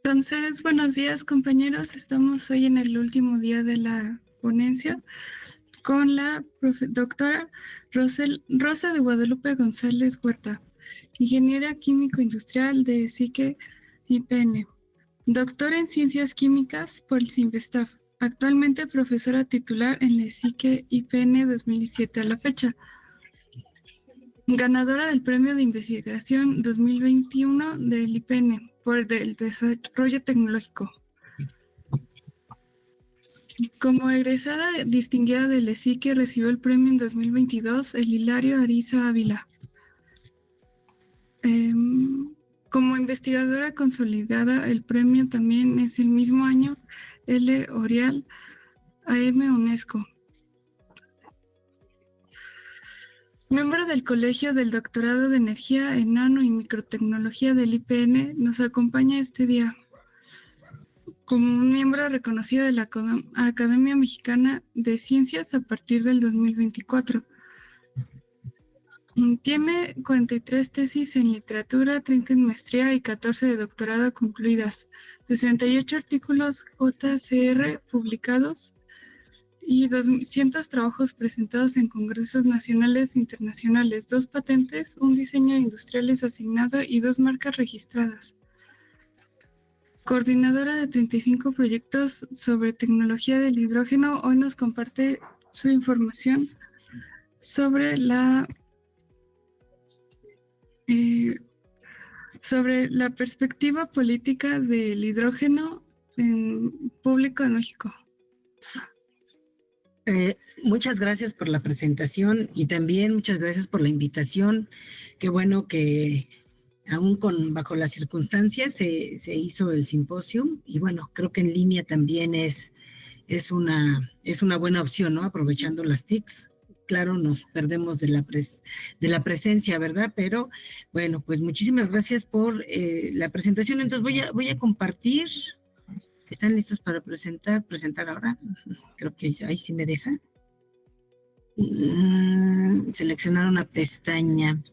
Entonces, buenos días, compañeros. Estamos hoy en el último día de la ponencia con la doctora Rosa de Guadalupe González Huerta, ingeniera químico-industrial de SICE IPN, doctora en Ciencias Químicas por el CINVESTAF, actualmente profesora titular en la SICE IPN 2017 a la fecha, ganadora del Premio de Investigación 2021 del IPN por el Desarrollo Tecnológico. Como egresada distinguida del ESICE, recibió el premio en 2022 el Hilario Ariza Ávila. Como investigadora consolidada, el premio también es el mismo año L. Orial AM UNESCO. Miembro del Colegio del Doctorado de Energía en Nano y Microtecnología del IPN, nos acompaña este día como un miembro reconocido de la Academia Mexicana de Ciencias a partir del 2024. Tiene 43 tesis en literatura, 30 en maestría y 14 de doctorado concluidas, 68 artículos JCR publicados y 200 trabajos presentados en congresos nacionales e internacionales, 2 patentes, un diseño industriales asignado y 2 marcas registradas. Coordinadora de 35 proyectos sobre tecnología del hidrógeno, hoy nos comparte su información sobre la perspectiva política del hidrógeno en público en México. Muchas gracias por la presentación y también muchas gracias por la invitación. Qué bueno que aún bajo las circunstancias se hizo el simposio y bueno, creo que en línea también es una buena opción, ¿no? Aprovechando las TICs. Claro, nos perdemos de la presencia, ¿verdad? Pero bueno, pues muchísimas gracias por la presentación. Entonces voy a compartir. ¿Están listos para presentar ahora? Creo que ahí sí me deja. Seleccionar una pestaña.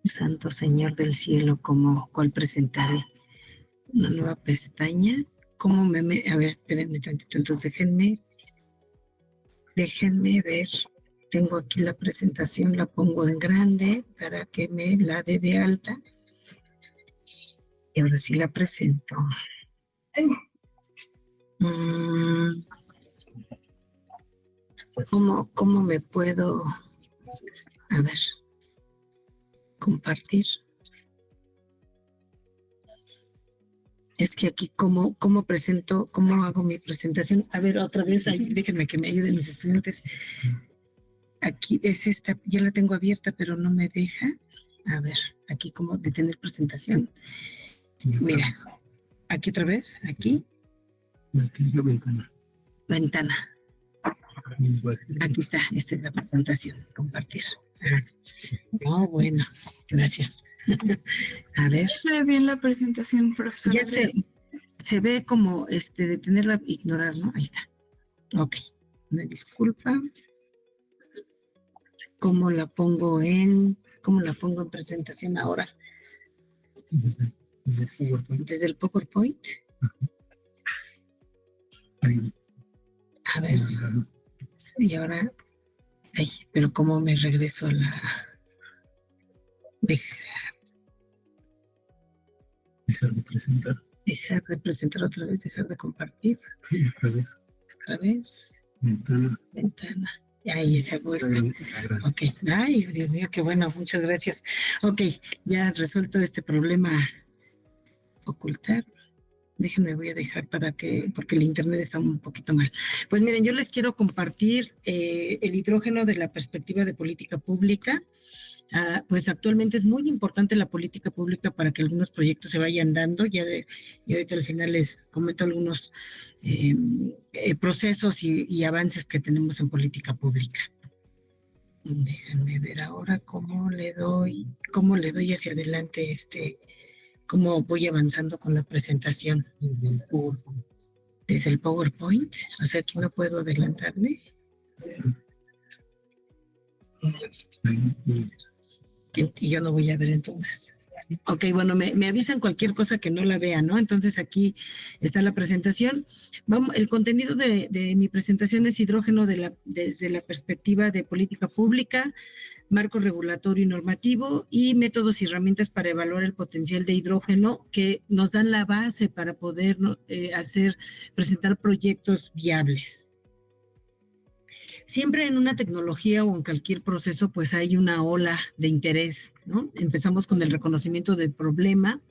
Santo Señor del Cielo, ¿cuál presentaré? Una nueva pestaña. A ver, espérenme tantito. Entonces déjenme ver. Tengo aquí la presentación, la pongo en grande para que me la dé de alta. Y ahora sí la presento. ¿Cómo me puedo, a ver, compartir? Es que aquí, ¿cómo hago mi presentación? A ver, otra vez, déjenme que me ayuden mis estudiantes. Aquí es esta, ya la tengo abierta, pero no me deja. A ver, aquí cómo detener presentación. Mira, aquí otra vez, aquí. Ventana. Aquí está, esta es la presentación, compartir. Bueno, gracias. A ver. Se ve bien la presentación, profesora. Ya se ve como detenerla, ignorar, ¿no? Ahí está. Ok, una disculpa. ¿Cómo la pongo en presentación ahora? Desde el PowerPoint. A ver. Y ahora, pero ¿cómo me regreso a la... Dejar de presentar. Dejar de presentar otra vez, dejar de compartir. Sí, otra vez. Ventana. Ahí se ha puesto. Ok. Ay, Dios mío, qué bueno, muchas gracias. Ok, ya resuelto este problema. Ocultar. Déjenme, voy a dejar porque el internet está un poquito mal. Pues miren, yo les quiero compartir el hidrógeno de la perspectiva de política pública. Pues actualmente es muy importante la política pública para que algunos proyectos se vayan dando. Y ahorita al final les comento algunos procesos y avances que tenemos en política pública. Déjenme ver ahora cómo le doy hacia adelante cómo voy avanzando con la presentación. Desde el PowerPoint. O sea, aquí no puedo adelantarme. Y yo no voy a ver entonces. Ok, bueno, me avisan cualquier cosa que no la vea, ¿no? Entonces aquí está la presentación. El contenido de mi presentación es hidrógeno desde la perspectiva de política pública, marco regulatorio y normativo y métodos y herramientas para evaluar el potencial de hidrógeno que nos dan la base para poder presentar proyectos viables. Siempre en una tecnología o en cualquier proceso, pues hay una ola de interés, ¿no? Empezamos con el reconocimiento del problema,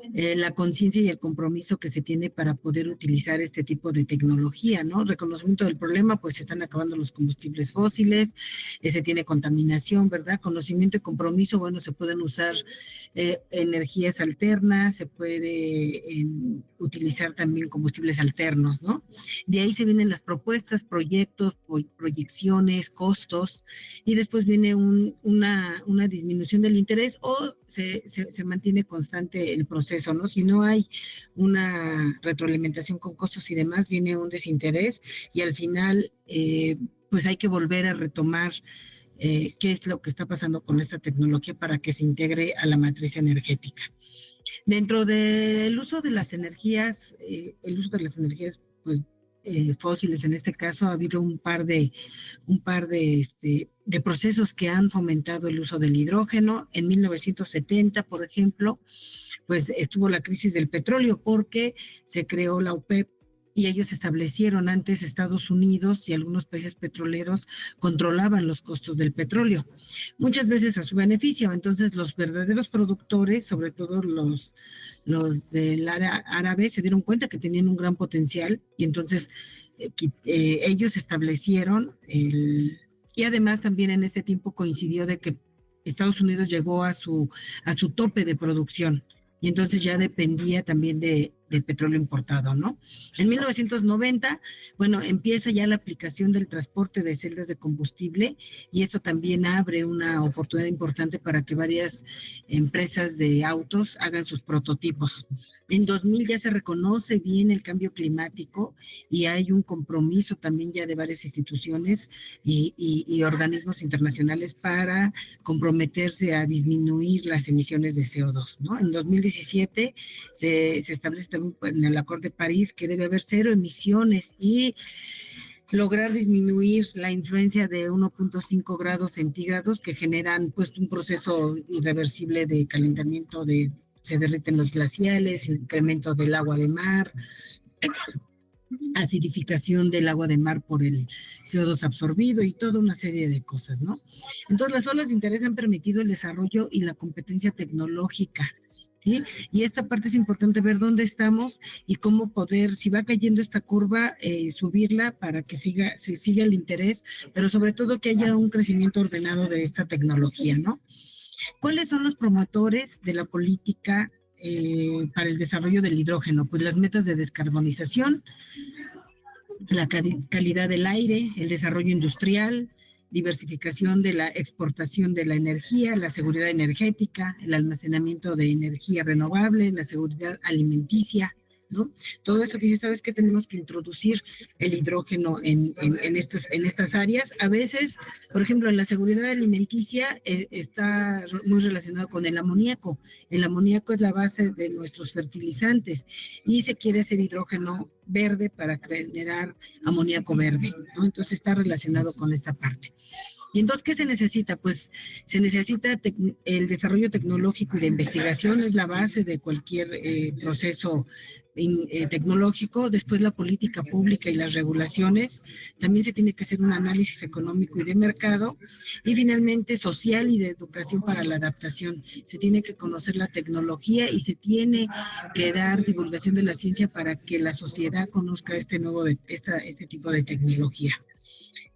la conciencia y el compromiso que se tiene para poder utilizar este tipo de tecnología, ¿no? Reconocimiento del problema, pues se están acabando los combustibles fósiles, se tiene contaminación, ¿verdad? Conocimiento y compromiso, bueno, se pueden usar energías alternas, se puede utilizar también combustibles alternos, ¿no? De ahí se vienen las propuestas, proyectos, proyecciones, costos, y después viene una disminución del interés o se mantiene constante el proceso, ¿no? Si no hay una retroalimentación con costos y demás, viene un desinterés y al final, pues hay que volver a retomar qué es lo que está pasando con esta tecnología para que se integre a la matriz energética. Dentro del uso de las energías, pues, fósiles en este caso, ha habido un par de procesos que han fomentado el uso del hidrógeno. En 1970, por ejemplo, pues estuvo la crisis del petróleo porque se creó la OPEP y ellos establecieron antes Estados Unidos y algunos países petroleros controlaban los costos del petróleo, muchas veces a su beneficio. Entonces los verdaderos productores, sobre todo los del área árabe, se dieron cuenta que tenían un gran potencial y entonces ellos establecieron y además también en este tiempo coincidió de que Estados Unidos llegó a su tope de producción y entonces ya dependía también del petróleo importado, ¿no? En 1990, bueno, empieza ya la aplicación del transporte de celdas de combustible y esto también abre una oportunidad importante para que varias empresas de autos hagan sus prototipos. En 2000 ya se reconoce bien el cambio climático y hay un compromiso también ya de varias instituciones y organismos internacionales para comprometerse a disminuir las emisiones de CO2, ¿no? En 2017 se establece también en el Acuerdo de París que debe haber 0 emisiones y lograr disminuir la influencia de 1.5 grados centígrados que generan pues un proceso irreversible de calentamiento, se derriten los glaciales, incremento del agua de mar, acidificación del agua de mar por el CO2 absorbido y toda una serie de cosas, ¿no? Entonces las olas de interés han permitido el desarrollo y la competencia tecnológica, ¿sí? Y esta parte es importante ver dónde estamos y cómo poder, si va cayendo esta curva, subirla para que se siga el interés, pero sobre todo que haya un crecimiento ordenado de esta tecnología, ¿no? ¿Cuáles son los promotores de la política para el desarrollo del hidrógeno? Pues las metas de descarbonización, la calidad del aire, el desarrollo industrial, diversificación de la exportación de la energía, la seguridad energética, el almacenamiento de energía renovable, la seguridad alimenticia, ¿no? Todo eso que sí sabes que tenemos que introducir el hidrógeno en estas áreas. A veces, por ejemplo, en la seguridad alimenticia está muy relacionado con el amoníaco. El amoníaco es la base de nuestros fertilizantes y se quiere hacer hidrógeno verde para generar amoníaco verde, ¿no? Entonces está relacionado con esta parte. Y entonces, ¿qué se necesita? Pues se necesita el desarrollo tecnológico y de investigación, es la base de cualquier proceso tecnológico. Después la política pública y las regulaciones. También se tiene que hacer un análisis económico y de mercado. Y finalmente social y de educación para la adaptación. Se tiene que conocer la tecnología y se tiene que dar divulgación de la ciencia para que la sociedad conozca este tipo de tecnología.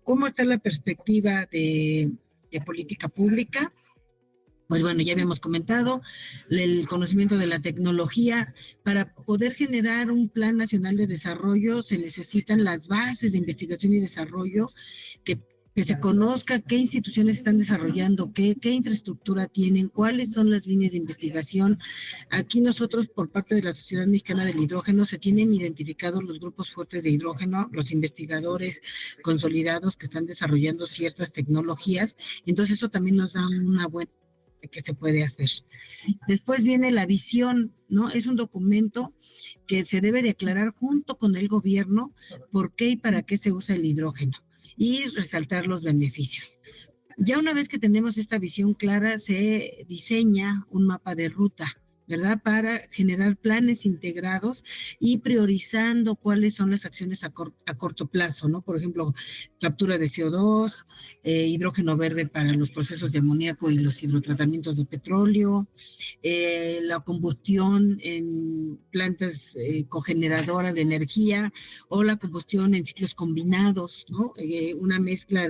¿Cómo está la perspectiva de política pública? Pues bueno, ya habíamos comentado el conocimiento de la tecnología. Para poder generar un plan nacional de desarrollo se necesitan las bases de investigación y desarrollo, que se conozca qué instituciones están desarrollando, qué infraestructura tienen, cuáles son las líneas de investigación. Aquí nosotros, por parte de la Sociedad Mexicana del Hidrógeno, se tienen identificados los grupos fuertes de hidrógeno, los investigadores consolidados que están desarrollando ciertas tecnologías. Entonces eso también nos da una buena que se puede hacer. Después viene la visión, ¿no? Es un documento que se debe de aclarar junto con el gobierno por qué y para qué se usa el hidrógeno y resaltar los beneficios. Ya una vez que tenemos esta visión clara, se diseña un mapa de ruta, ¿verdad? Para generar planes integrados y priorizando cuáles son las acciones a corto plazo, ¿no? Por ejemplo, captura de CO2, hidrógeno verde para los procesos de amoníaco y los hidrotratamientos de petróleo, la combustión en plantas cogeneradoras de energía o la combustión en ciclos combinados, ¿no? Una mezcla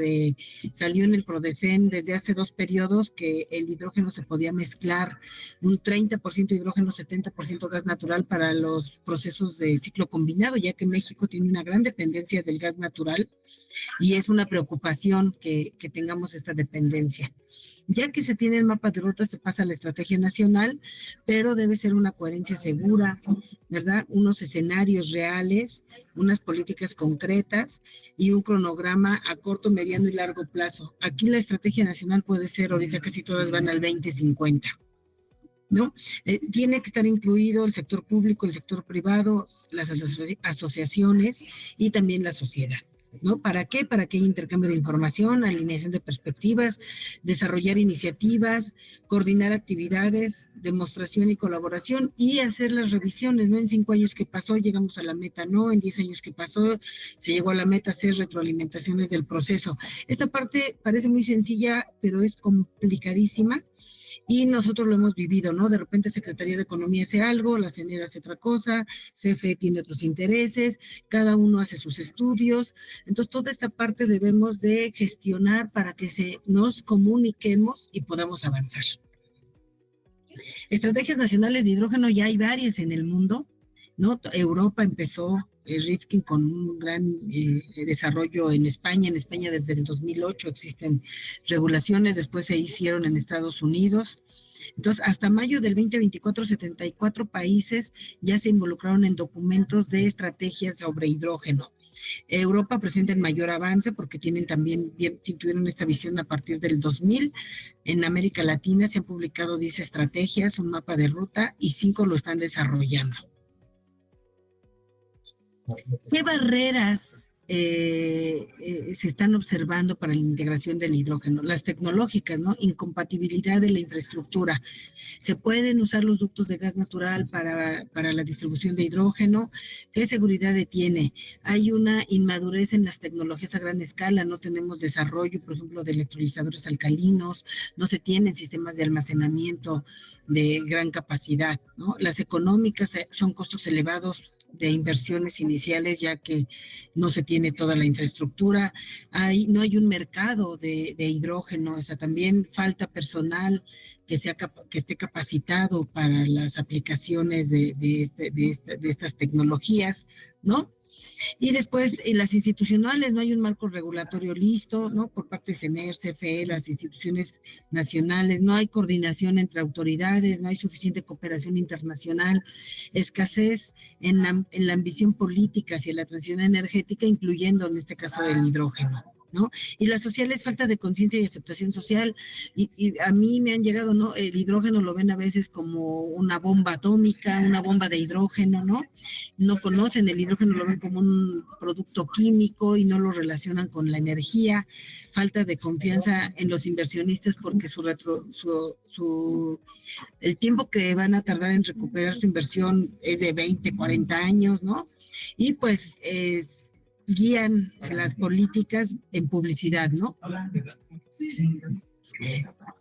salió en el Prodecen desde hace 2 periodos que el hidrógeno se podía mezclar, un 30% hidrógeno, 70% gas natural para los procesos de ciclo combinado, ya que México tiene una gran dependencia del gas natural y es una preocupación que tengamos esta dependencia. Ya que se tiene el mapa de ruta, se pasa a la estrategia nacional, pero debe ser una coherencia segura, ¿verdad? Unos escenarios reales, unas políticas concretas y un cronograma a corto, mediano y largo plazo. Aquí la estrategia nacional puede ser, ahorita casi todas van al 2050. ¿No? Tiene que estar incluido el sector público, el sector privado, las asociaciones y también la sociedad. ¿No? ¿Para qué? Para que haya intercambio de información, alineación de perspectivas, desarrollar iniciativas, coordinar actividades, demostración y colaboración y hacer las revisiones, ¿no? En 5 años que pasó llegamos a la meta, no, en 10 años que pasó se llegó a la meta, hacer retroalimentaciones del proceso. Esta parte parece muy sencilla, pero es complicadísima. Y nosotros lo hemos vivido, ¿no? De repente Secretaría de Economía hace algo, la CNR hace otra cosa, CFE tiene otros intereses, cada uno hace sus estudios. Entonces, toda esta parte debemos de gestionar para que nos comuniquemos y podamos avanzar. Estrategias nacionales de hidrógeno ya hay varias en el mundo, ¿no? Europa empezó, Rifkin, con un gran desarrollo en España. En España desde el 2008 existen regulaciones, después se hicieron en Estados Unidos. Entonces, hasta mayo del 2024, 74 países ya se involucraron en documentos de estrategias sobre hidrógeno. Europa presenta el mayor avance porque tuvieron esta visión a partir del 2000. En América Latina se han publicado 10 estrategias, un mapa de ruta y 5 lo están desarrollando. ¿Qué barreras se están observando para la integración del hidrógeno? Las tecnológicas, ¿no? Incompatibilidad de la infraestructura. ¿Se pueden usar los ductos de gas natural para la distribución de hidrógeno? ¿Qué seguridad tiene? Hay una inmadurez en las tecnologías a gran escala, no tenemos desarrollo, por ejemplo, de electrolizadores alcalinos, no se tienen sistemas de almacenamiento de gran capacidad, ¿no? Las económicas son costos elevados de inversiones iniciales, ya que no se tiene toda la infraestructura, no hay un mercado de hidrógeno, o sea, también falta personal que esté capacitado para las aplicaciones de estas tecnologías, ¿no? Y después, en las institucionales, no hay un marco regulatorio listo, ¿no? Por parte de CNR, CFE, las instituciones nacionales, no hay coordinación entre autoridades, no hay suficiente cooperación internacional, escasez en la ambición política hacia la transición energética, incluyendo en este caso el hidrógeno, ¿no? Y las sociales, falta de conciencia y aceptación social, y a mí me han llegado, ¿no? El hidrógeno lo ven a veces como una bomba atómica, una bomba de hidrógeno, ¿no? No conocen el hidrógeno, lo ven como un producto químico y no lo relacionan con la energía, falta de confianza en los inversionistas porque el tiempo que van a tardar en recuperar su inversión es de 20, 40 años, ¿no? Y pues guían las políticas en publicidad, ¿no?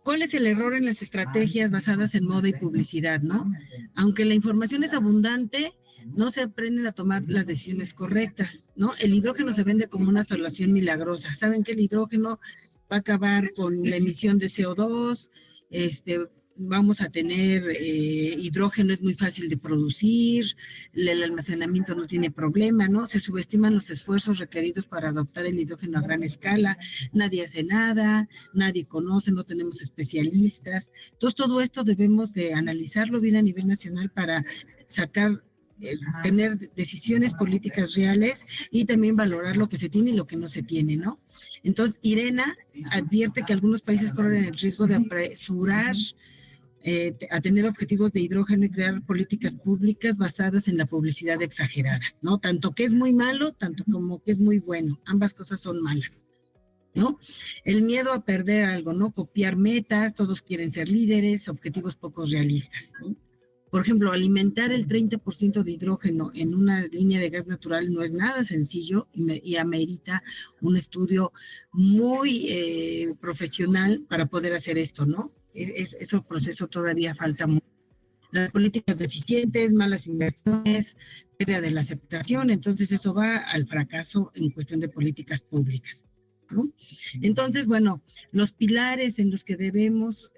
¿Cuál es el error en las estrategias basadas en moda y publicidad, no? Aunque la información es abundante, no se aprenden a tomar las decisiones correctas, ¿no? El hidrógeno se vende como una solución milagrosa. ¿Saben que el hidrógeno va a acabar con la emisión de CO2? Vamos a tener hidrógeno, es muy fácil de producir, el almacenamiento no tiene problema, ¿no? Se subestiman los esfuerzos requeridos para adoptar el hidrógeno a gran escala, nadie hace nada, nadie conoce, no tenemos especialistas. Entonces, todo esto debemos de analizarlo bien a nivel nacional para sacar tener decisiones políticas reales y también valorar lo que se tiene y lo que no se tiene, ¿no? Entonces, IRENA advierte que algunos países corren el riesgo de apresurar a tener objetivos de hidrógeno y crear políticas públicas basadas en la publicidad exagerada, ¿no? Tanto que es muy malo, tanto como que es muy bueno. Ambas cosas son malas, ¿no? El miedo a perder algo, ¿no? Copiar metas, todos quieren ser líderes, objetivos poco realistas, ¿no? Por ejemplo, alimentar el 30% de hidrógeno en una línea de gas natural no es nada sencillo y amerita un estudio muy profesional para poder hacer esto, ¿no? Ese proceso todavía falta mucho. Las políticas deficientes, malas inversiones, pérdida de la aceptación, entonces eso va al fracaso en cuestión de políticas públicas, ¿no? Entonces, bueno, los pilares en los que debemos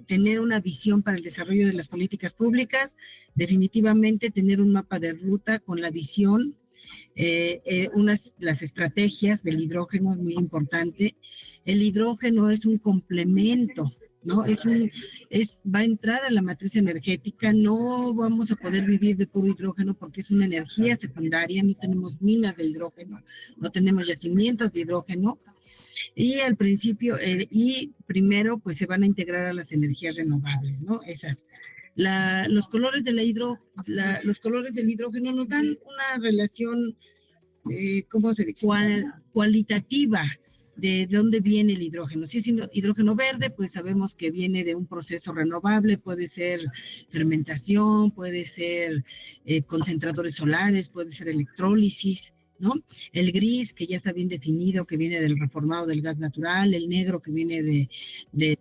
tener una visión para el desarrollo de las políticas públicas, definitivamente tener un mapa de ruta con la visión, las estrategias del hidrógeno es muy importante. El hidrógeno es un complemento, ¿no? Va a entrar a la matriz energética, no vamos a poder vivir de puro hidrógeno porque es una energía secundaria, no tenemos minas de hidrógeno, no tenemos yacimientos de hidrógeno, y al principio, y primero, pues se van a integrar a las energías renovables, ¿no? Los colores del hidrógeno nos dan una relación, ¿cómo se dice? Cualitativa de dónde viene el hidrógeno. Si es hidrógeno verde, pues sabemos que viene de un proceso renovable, puede ser fermentación, puede ser concentradores solares, puede ser electrólisis, ¿no? El gris, que ya está bien definido, que viene del reformado del gas natural, el negro, que viene de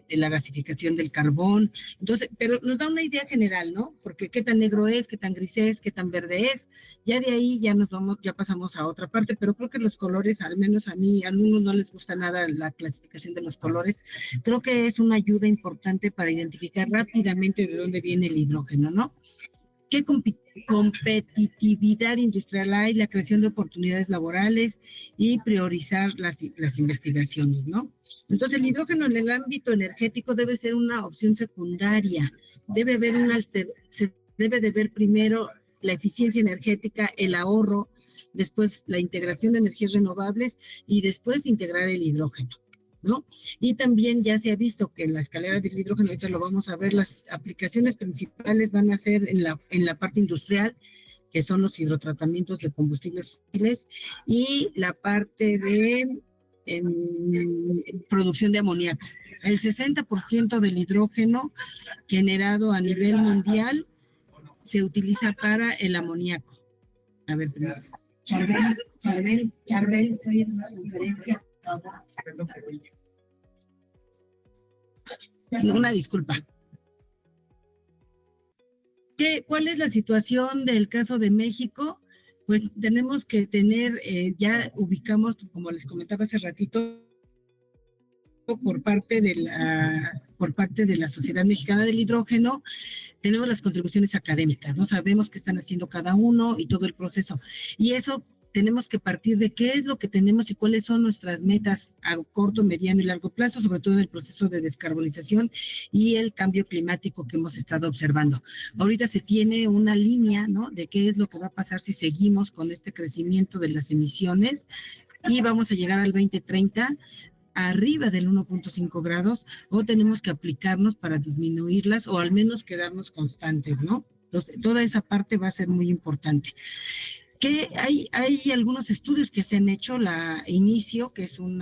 la gasificación del carbón. Entonces, pero nos da una idea general, ¿no? Porque qué tan negro es, qué tan gris es, qué tan verde es. Ya de ahí ya pasamos a otra parte, pero creo que los colores, al menos a mí, a algunos no les gusta nada la clasificación de los colores. Creo que es una ayuda importante para identificar rápidamente de dónde viene el hidrógeno, ¿no? ¿Qué competitividad industrial hay? La creación de oportunidades laborales y priorizar las investigaciones, ¿no? Entonces, el hidrógeno en el ámbito energético debe ser una opción secundaria. Se debe de ver primero la eficiencia energética, el ahorro, después la integración de energías renovables y después integrar el hidrógeno, ¿no? Y también ya se ha visto que en la escalera del hidrógeno, ahorita lo vamos a ver, las aplicaciones principales van a ser en la parte industrial, que son los hidrotratamientos de combustibles fósiles, y la parte de producción de amoníaco. El 60% del hidrógeno generado a nivel mundial se utiliza para el amoníaco. A ver, primero. Charbel, estoy en una conferencia. Una disculpa. ¿Cuál es la situación del caso de México? Pues tenemos que tener, ya ubicamos, como les comentaba hace ratito, por parte de la Sociedad Mexicana del Hidrógeno, tenemos las contribuciones académicas, ¿no? Sabemos qué están haciendo cada uno y todo el proceso. Y eso tenemos que partir de qué es lo que tenemos y cuáles son nuestras metas a corto, mediano y largo plazo, sobre todo en el proceso de descarbonización y el cambio climático que hemos estado observando. Ahorita se tiene una línea, ¿no?, de qué es lo que va a pasar si seguimos con este crecimiento de las emisiones y vamos a llegar al 2030 arriba del 1.5 grados, o tenemos que aplicarnos para disminuirlas o al menos quedarnos constantes, ¿no? Entonces, toda esa parte va a ser muy importante. Que hay algunos estudios que se han hecho, la Inicio, que es un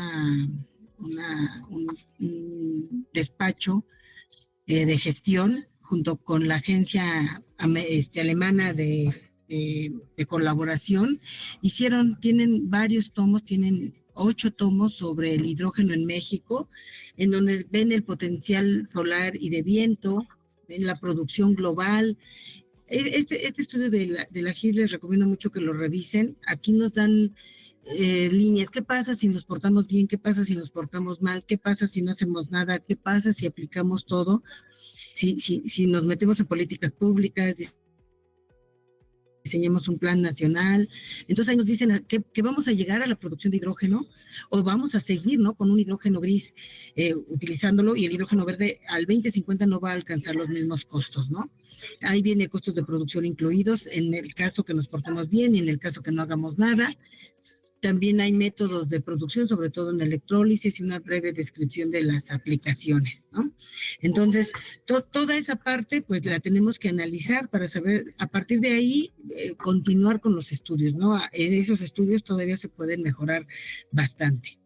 despacho de gestión, junto con la agencia alemana de colaboración, tienen varios tomos, tienen 8 tomos sobre el hidrógeno en México, en donde ven el potencial solar y de viento, ven la producción global. Este estudio de la GIS les recomiendo mucho que lo revisen. Aquí nos dan líneas. ¿Qué pasa si nos portamos bien? ¿Qué pasa si nos portamos mal? ¿Qué pasa si no hacemos nada? ¿Qué pasa si aplicamos todo? Si nos metemos en políticas públicas, diseñemos un plan nacional. Entonces ahí nos dicen que vamos a llegar a la producción de hidrógeno o vamos a seguir, ¿no?, con un hidrógeno gris utilizándolo, y el hidrógeno verde al 2050 no va a alcanzar los mismos costos, ¿no? Ahí viene costos de producción incluidos en el caso que nos portemos bien y en el caso que no hagamos nada. También hay métodos de producción, sobre todo en electrólisis, y una breve descripción de las aplicaciones, ¿no? Entonces, toda esa parte, pues la tenemos que analizar para saber, a partir de ahí, continuar con los estudios, ¿no? En esos estudios todavía se pueden mejorar bastante.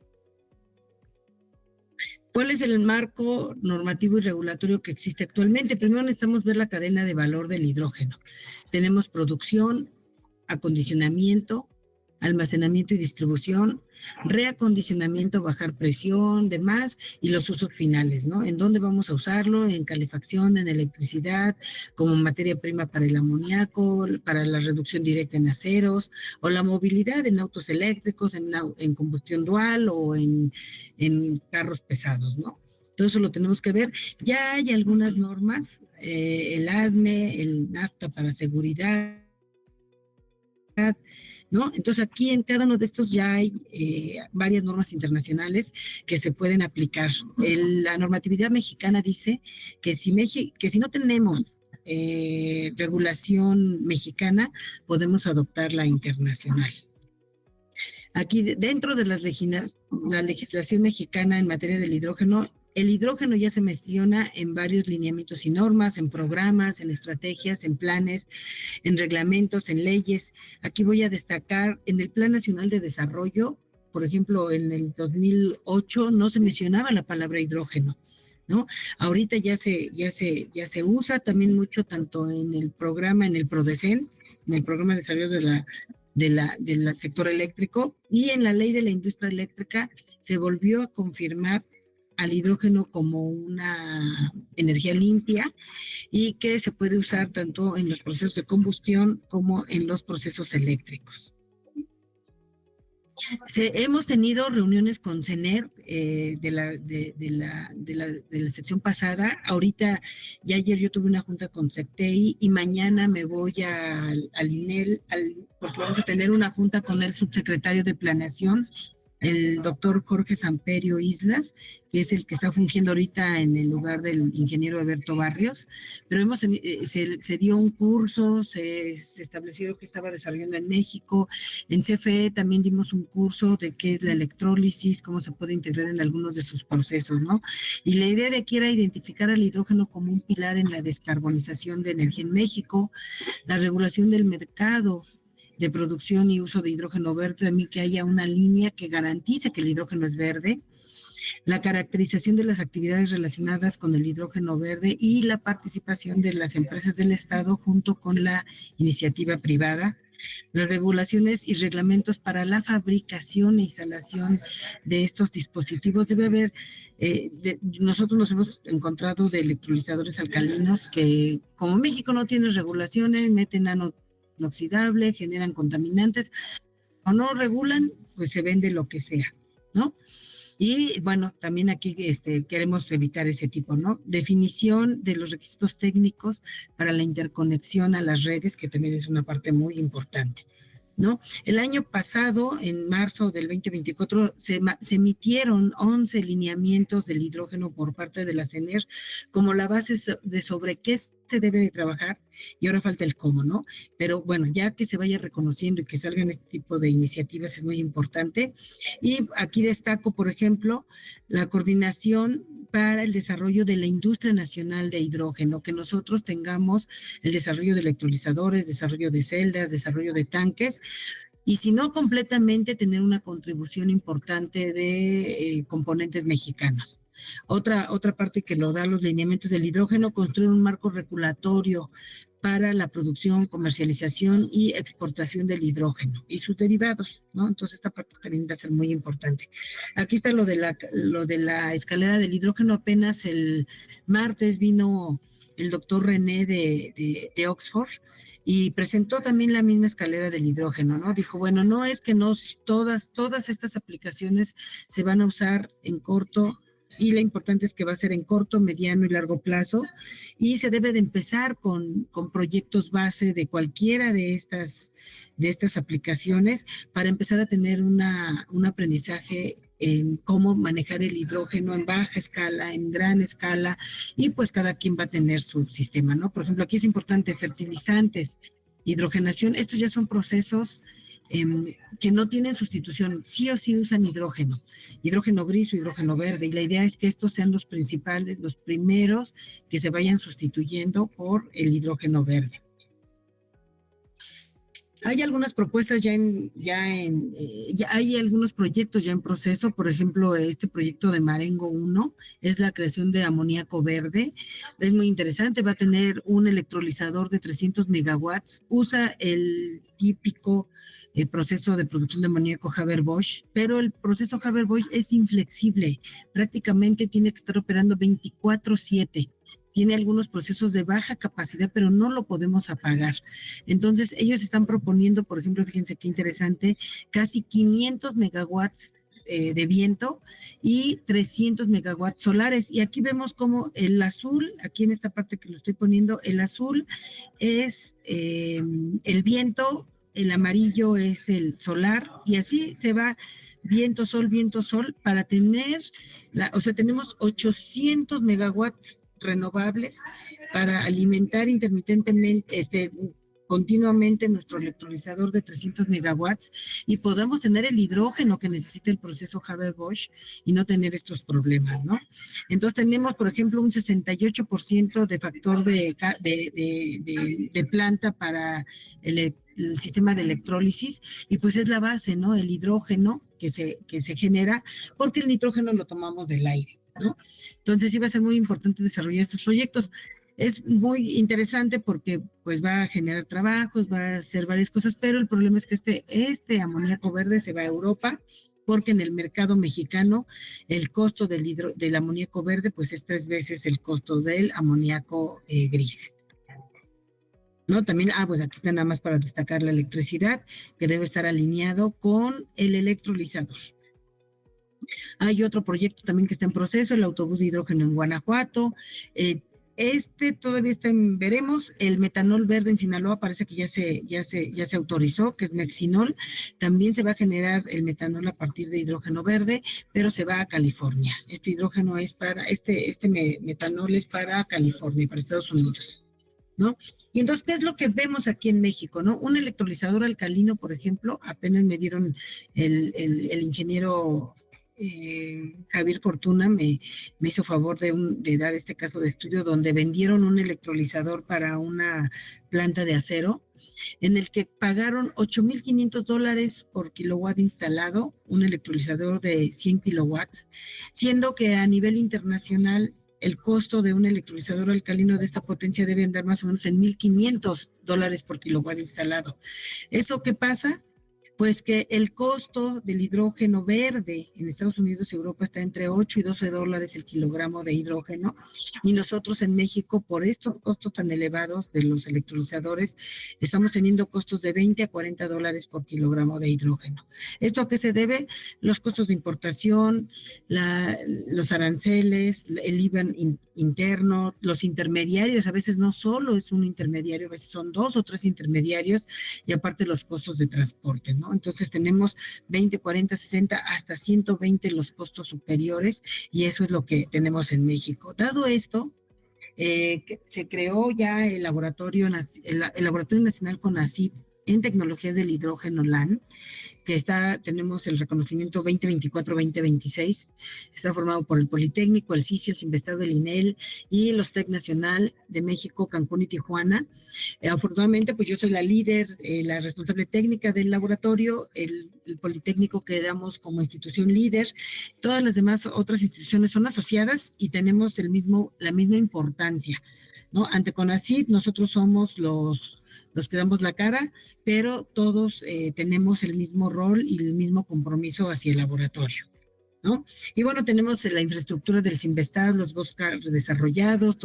¿Cuál es el marco normativo y regulatorio que existe actualmente? Primero necesitamos ver la cadena de valor del hidrógeno. Tenemos producción, acondicionamiento, almacenamiento y distribución, reacondicionamiento, bajar presión, demás, y los usos finales, ¿no? ¿En dónde vamos a usarlo? En calefacción, en electricidad, como materia prima para el amoníaco, para la reducción directa en aceros, o la movilidad en autos eléctricos, en combustión dual o en carros pesados, ¿no? Todo eso lo tenemos que ver. Ya hay algunas normas, el ASME, el NAFTA para seguridad, ¿no? Entonces aquí en cada uno de estos ya hay varias normas internacionales que se pueden aplicar. La normatividad mexicana dice que si no tenemos regulación mexicana, podemos adoptar la internacional. Aquí dentro de la legislación mexicana en materia del hidrógeno, el hidrógeno ya se menciona en varios lineamientos y normas, en programas, en estrategias, en planes, en reglamentos, en leyes. Aquí voy a destacar en el Plan Nacional de Desarrollo, por ejemplo, en el 2008 no se mencionaba la palabra hidrógeno, ¿no? Ahorita ya se usa también mucho, tanto en el programa, en el PRODECEN, en el Programa de Desarrollo del sector eléctrico, y en la Ley de la Industria Eléctrica se volvió a confirmar al hidrógeno como una energía limpia y que se puede usar tanto en los procesos de combustión como en los procesos eléctricos. Hemos tenido reuniones con CENER de la sección pasada. Ahorita, ya ayer yo tuve una junta con SECTEI y mañana me voy al INEL, porque vamos a tener una junta con el subsecretario de Planeación, el doctor Jorge Samperio Islas, que es el que está fungiendo ahorita en el lugar del ingeniero Alberto Barrios, pero se dio un curso, se estableció que estaba desarrollando en México. En CFE también dimos un curso de qué es la electrólisis, cómo se puede integrar en algunos de sus procesos, ¿no? Y la idea de aquí era identificar al hidrógeno como un pilar en la descarbonización de energía en México, la regulación del mercado de producción y uso de hidrógeno verde, también que haya una línea que garantice que el hidrógeno es verde, la caracterización de las actividades relacionadas con el hidrógeno verde y la participación de las empresas del Estado junto con la iniciativa privada, las regulaciones y reglamentos para la fabricación e instalación de estos dispositivos. Debe haber, nosotros nos hemos encontrado de electrolizadores alcalinos que, como México no tiene regulaciones, meten inoxidable, generan contaminantes, o no regulan, pues se vende lo que sea, ¿no? Y bueno, también aquí queremos evitar ese tipo, ¿no? Definición de los requisitos técnicos para la interconexión a las redes, que también es una parte muy importante, ¿no? El año pasado, en marzo del 2024, se emitieron 11 lineamientos del hidrógeno por parte de la CENER como la base de sobre qué se debe de trabajar, y ahora falta el cómo, ¿no? Pero bueno, ya que se vaya reconociendo y que salgan este tipo de iniciativas es muy importante. Y aquí destaco, por ejemplo, la coordinación para el desarrollo de la industria nacional de hidrógeno, que nosotros tengamos el desarrollo de electrolizadores, desarrollo de celdas, desarrollo de tanques, y si no completamente, tener una contribución importante de componentes mexicanos. Otra parte que lo da los lineamientos del hidrógeno, construir un marco regulatorio para la producción, comercialización y exportación del hidrógeno y sus derivados, ¿no? Entonces esta parte también va a ser muy importante. Aquí está lo de la escalera del hidrógeno. Apenas el martes vino el doctor René de Oxford y presentó también la misma escalera del hidrógeno, ¿no? Dijo, bueno, no es que todas estas aplicaciones se van a usar en corto, y lo importante es que va a ser en corto, mediano y largo plazo, y se debe de empezar con proyectos base de cualquiera de estas aplicaciones para empezar a tener un aprendizaje en cómo manejar el hidrógeno en baja escala, en gran escala, y pues cada quien va a tener su sistema, ¿no? Por ejemplo, aquí es importante fertilizantes, hidrogenación, estos ya son procesos que no tienen sustitución, sí o sí usan hidrógeno gris o hidrógeno verde, y la idea es que estos sean los principales, los primeros que se vayan sustituyendo por el hidrógeno verde. Hay algunas propuestas ya hay algunos proyectos ya en proceso. Por ejemplo, este proyecto de Marengo 1 es la creación de amoníaco verde. Es muy interesante, va a tener un electrolizador de 300 megawatts, usa el típico proceso de producción de amoníaco Haber-Bosch, pero el proceso Haber-Bosch es inflexible, prácticamente tiene que estar operando 24/7. Tiene algunos procesos de baja capacidad, pero no lo podemos apagar. Entonces, ellos están proponiendo, por ejemplo, fíjense qué interesante, casi 500 megawatts de viento y 300 megawatts solares. Y aquí vemos como el azul, aquí en esta parte que lo estoy poniendo, el azul es el viento, el amarillo es el solar, y así se va viento, sol, para tener, o sea, tenemos 800 megawatts renovables para alimentar intermitentemente, continuamente nuestro electrolizador de 300 megawatts y podamos tener el hidrógeno que necesita el proceso Haber-Bosch y no tener estos problemas, ¿no? Entonces tenemos, por ejemplo, un 68% de factor de planta para el sistema de electrólisis, y pues es la base, ¿no? El hidrógeno que se genera, porque el nitrógeno lo tomamos del aire, ¿no? Entonces sí va a ser muy importante desarrollar estos proyectos. Es muy interesante porque pues va a generar trabajos, va a hacer varias cosas, pero el problema es que este amoníaco verde se va a Europa, porque en el mercado mexicano el costo del amoníaco verde pues es 3 veces el costo del amoníaco gris, ¿no? También, pues aquí está nada más para destacar la electricidad, que debe estar alineado con el electrolizador. Hay otro proyecto también que está en proceso, el autobús de hidrógeno en Guanajuato. Todavía está en veremos. El metanol verde en Sinaloa parece que ya se autorizó, que es Nexinol. También se va a generar el metanol a partir de hidrógeno verde, pero se va a California. Este hidrógeno es para, metanol es para California, para Estados Unidos, ¿no? Y entonces, ¿qué es lo que vemos aquí en México, no? Un electrolizador alcalino, por ejemplo, apenas me dieron el ingeniero Javier Fortuna me hizo favor de dar este caso de estudio, donde vendieron un electrolizador para una planta de acero, en el que pagaron $8,500 por kilowatt instalado, un electrolizador de 100 kilowatts, siendo que a nivel internacional el costo de un electrolizador alcalino de esta potencia debe andar más o menos en $1,500 por kilowatt instalado. ¿Eso qué pasa? Pues que el costo del hidrógeno verde en Estados Unidos y Europa está entre $8 y $12 el kilogramo de hidrógeno, y nosotros en México, por estos costos tan elevados de los electrolizadores, estamos teniendo costos de $20 a $40 por kilogramo de hidrógeno. ¿Esto a qué se debe? Los costos de importación, los aranceles, el IVA interno, los intermediarios. A veces no solo es un intermediario, a veces son 2 o 3 intermediarios, y aparte los costos de transporte, ¿no? Entonces tenemos 20, 40, 60, hasta 120 los costos superiores, y eso es lo que tenemos en México. Dado esto, se creó ya el Laboratorio Nacional CONACYT en Tecnologías del Hidrógeno LAN, que tenemos el reconocimiento 2024-2026, está formado por el Politécnico, el CICIO, el Sinvestado, el INEL y los TEC Nacional de México, Cancún y Tijuana. Afortunadamente, pues yo soy la líder, la responsable técnica del laboratorio, el Politécnico quedamos como institución líder. Todas las demás otras instituciones son asociadas y tenemos la misma importancia, ¿no? Ante CONACYT, nosotros somos los que damos la cara, pero todos tenemos el mismo rol y el mismo compromiso hacia el laboratorio, ¿no? Y bueno, tenemos la infraestructura del Sinvestab, los Boscar desarrollados,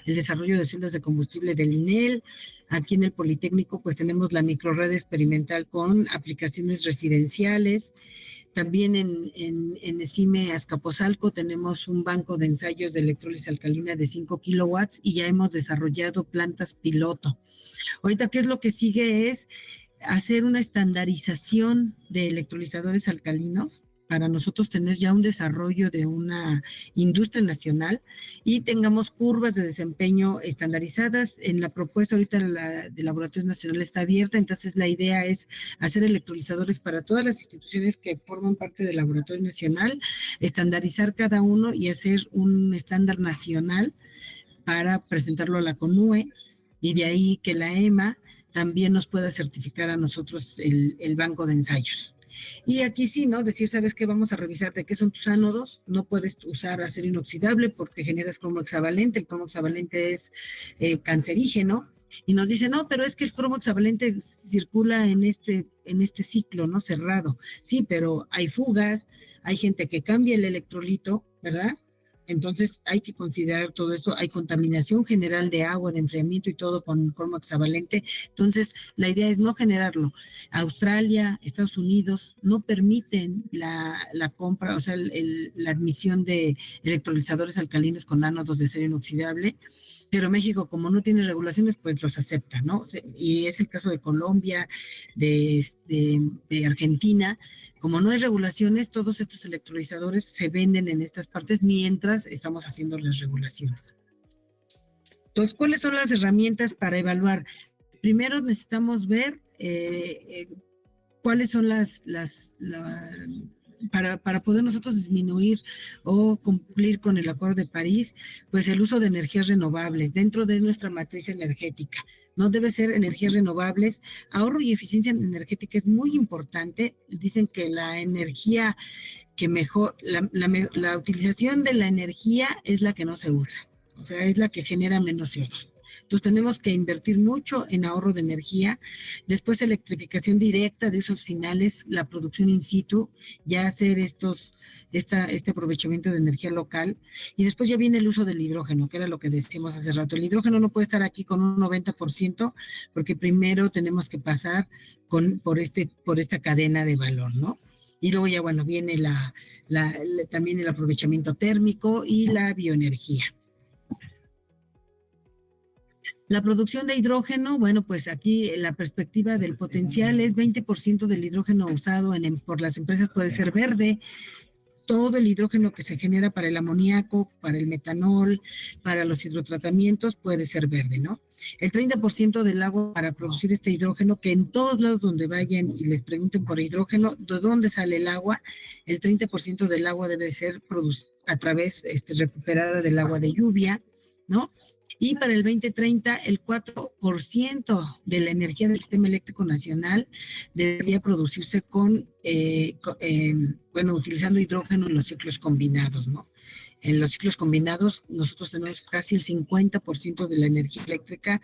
el desarrollo de celdas de combustible del INEL, Aquí en el Politécnico pues tenemos la microred experimental con aplicaciones residenciales. También en ESIME Azcapotzalco tenemos un banco de ensayos de electrólisis alcalina de 5 kilowatts y ya hemos desarrollado plantas piloto. Ahorita, ¿qué es lo que sigue? Es hacer una estandarización de electrolizadores alcalinos para nosotros tener ya un desarrollo de una industria nacional y tengamos curvas de desempeño estandarizadas. En la propuesta ahorita de Laboratorios Nacionales está abierta, entonces la idea es hacer electrolizadores para todas las instituciones que forman parte del Laboratorio Nacional, estandarizar cada uno y hacer un estándar nacional para presentarlo a la CONUE y de ahí que la EMA también nos pueda certificar a nosotros el banco de ensayos. Y aquí sí, ¿no? Decir, ¿sabes qué? Vamos a revisar de qué son tus ánodos. No puedes usar acero inoxidable porque generas cromo hexavalente. El cromo hexavalente es cancerígeno. Y nos dicen, no, pero es que el cromo hexavalente circula en este ciclo, ¿no? Cerrado. Sí, pero hay fugas, hay gente que cambia el electrolito, ¿verdad? Entonces hay que considerar todo eso. Hay contaminación general de agua, de enfriamiento y todo con cromo hexavalente. Entonces la idea es no generarlo. Australia, Estados Unidos no permiten la compra, o sea, la admisión de electrolizadores alcalinos con ánodos de acero inoxidable. Pero México, como no tiene regulaciones, pues los acepta, ¿no? Y es el caso de Colombia, de Argentina. Como no hay regulaciones, todos estos electrolizadores se venden en estas partes mientras estamos haciendo las regulaciones. Entonces, ¿cuáles son las herramientas para evaluar? Primero necesitamos ver cuáles son para poder nosotros disminuir o cumplir con el Acuerdo de París, pues el uso de energías renovables dentro de nuestra matriz energética. No debe ser energías renovables. Ahorro y eficiencia energética es muy importante. Dicen que la energía que mejor, la utilización de la energía es la que no se usa. O sea, es la que genera menos CO2. Entonces tenemos que invertir mucho en ahorro de energía, después electrificación directa de usos finales, la producción in situ, ya hacer este aprovechamiento de energía local, y después ya viene el uso del hidrógeno, que era lo que decíamos hace rato. El hidrógeno no puede estar aquí con un 90%, porque primero tenemos que pasar por esta cadena de valor, ¿no? Y luego ya, bueno, viene también el aprovechamiento térmico y la bioenergía. La producción de hidrógeno, bueno, pues aquí la perspectiva del potencial es 20% del hidrógeno usado por las empresas puede ser verde. Todo el hidrógeno que se genera para el amoníaco, para el metanol, para los hidrotratamientos puede ser verde, ¿no? El 30% del agua para producir este hidrógeno, que en todos lados donde vayan y les pregunten por hidrógeno, ¿de dónde sale el agua? El 30% del agua debe ser a través recuperada del agua de lluvia, ¿no? Y para el 2030, el 4% de la energía del sistema eléctrico nacional debería producirse utilizando hidrógeno en los ciclos combinados, ¿no? En los ciclos combinados, nosotros tenemos casi el 50% de la energía eléctrica,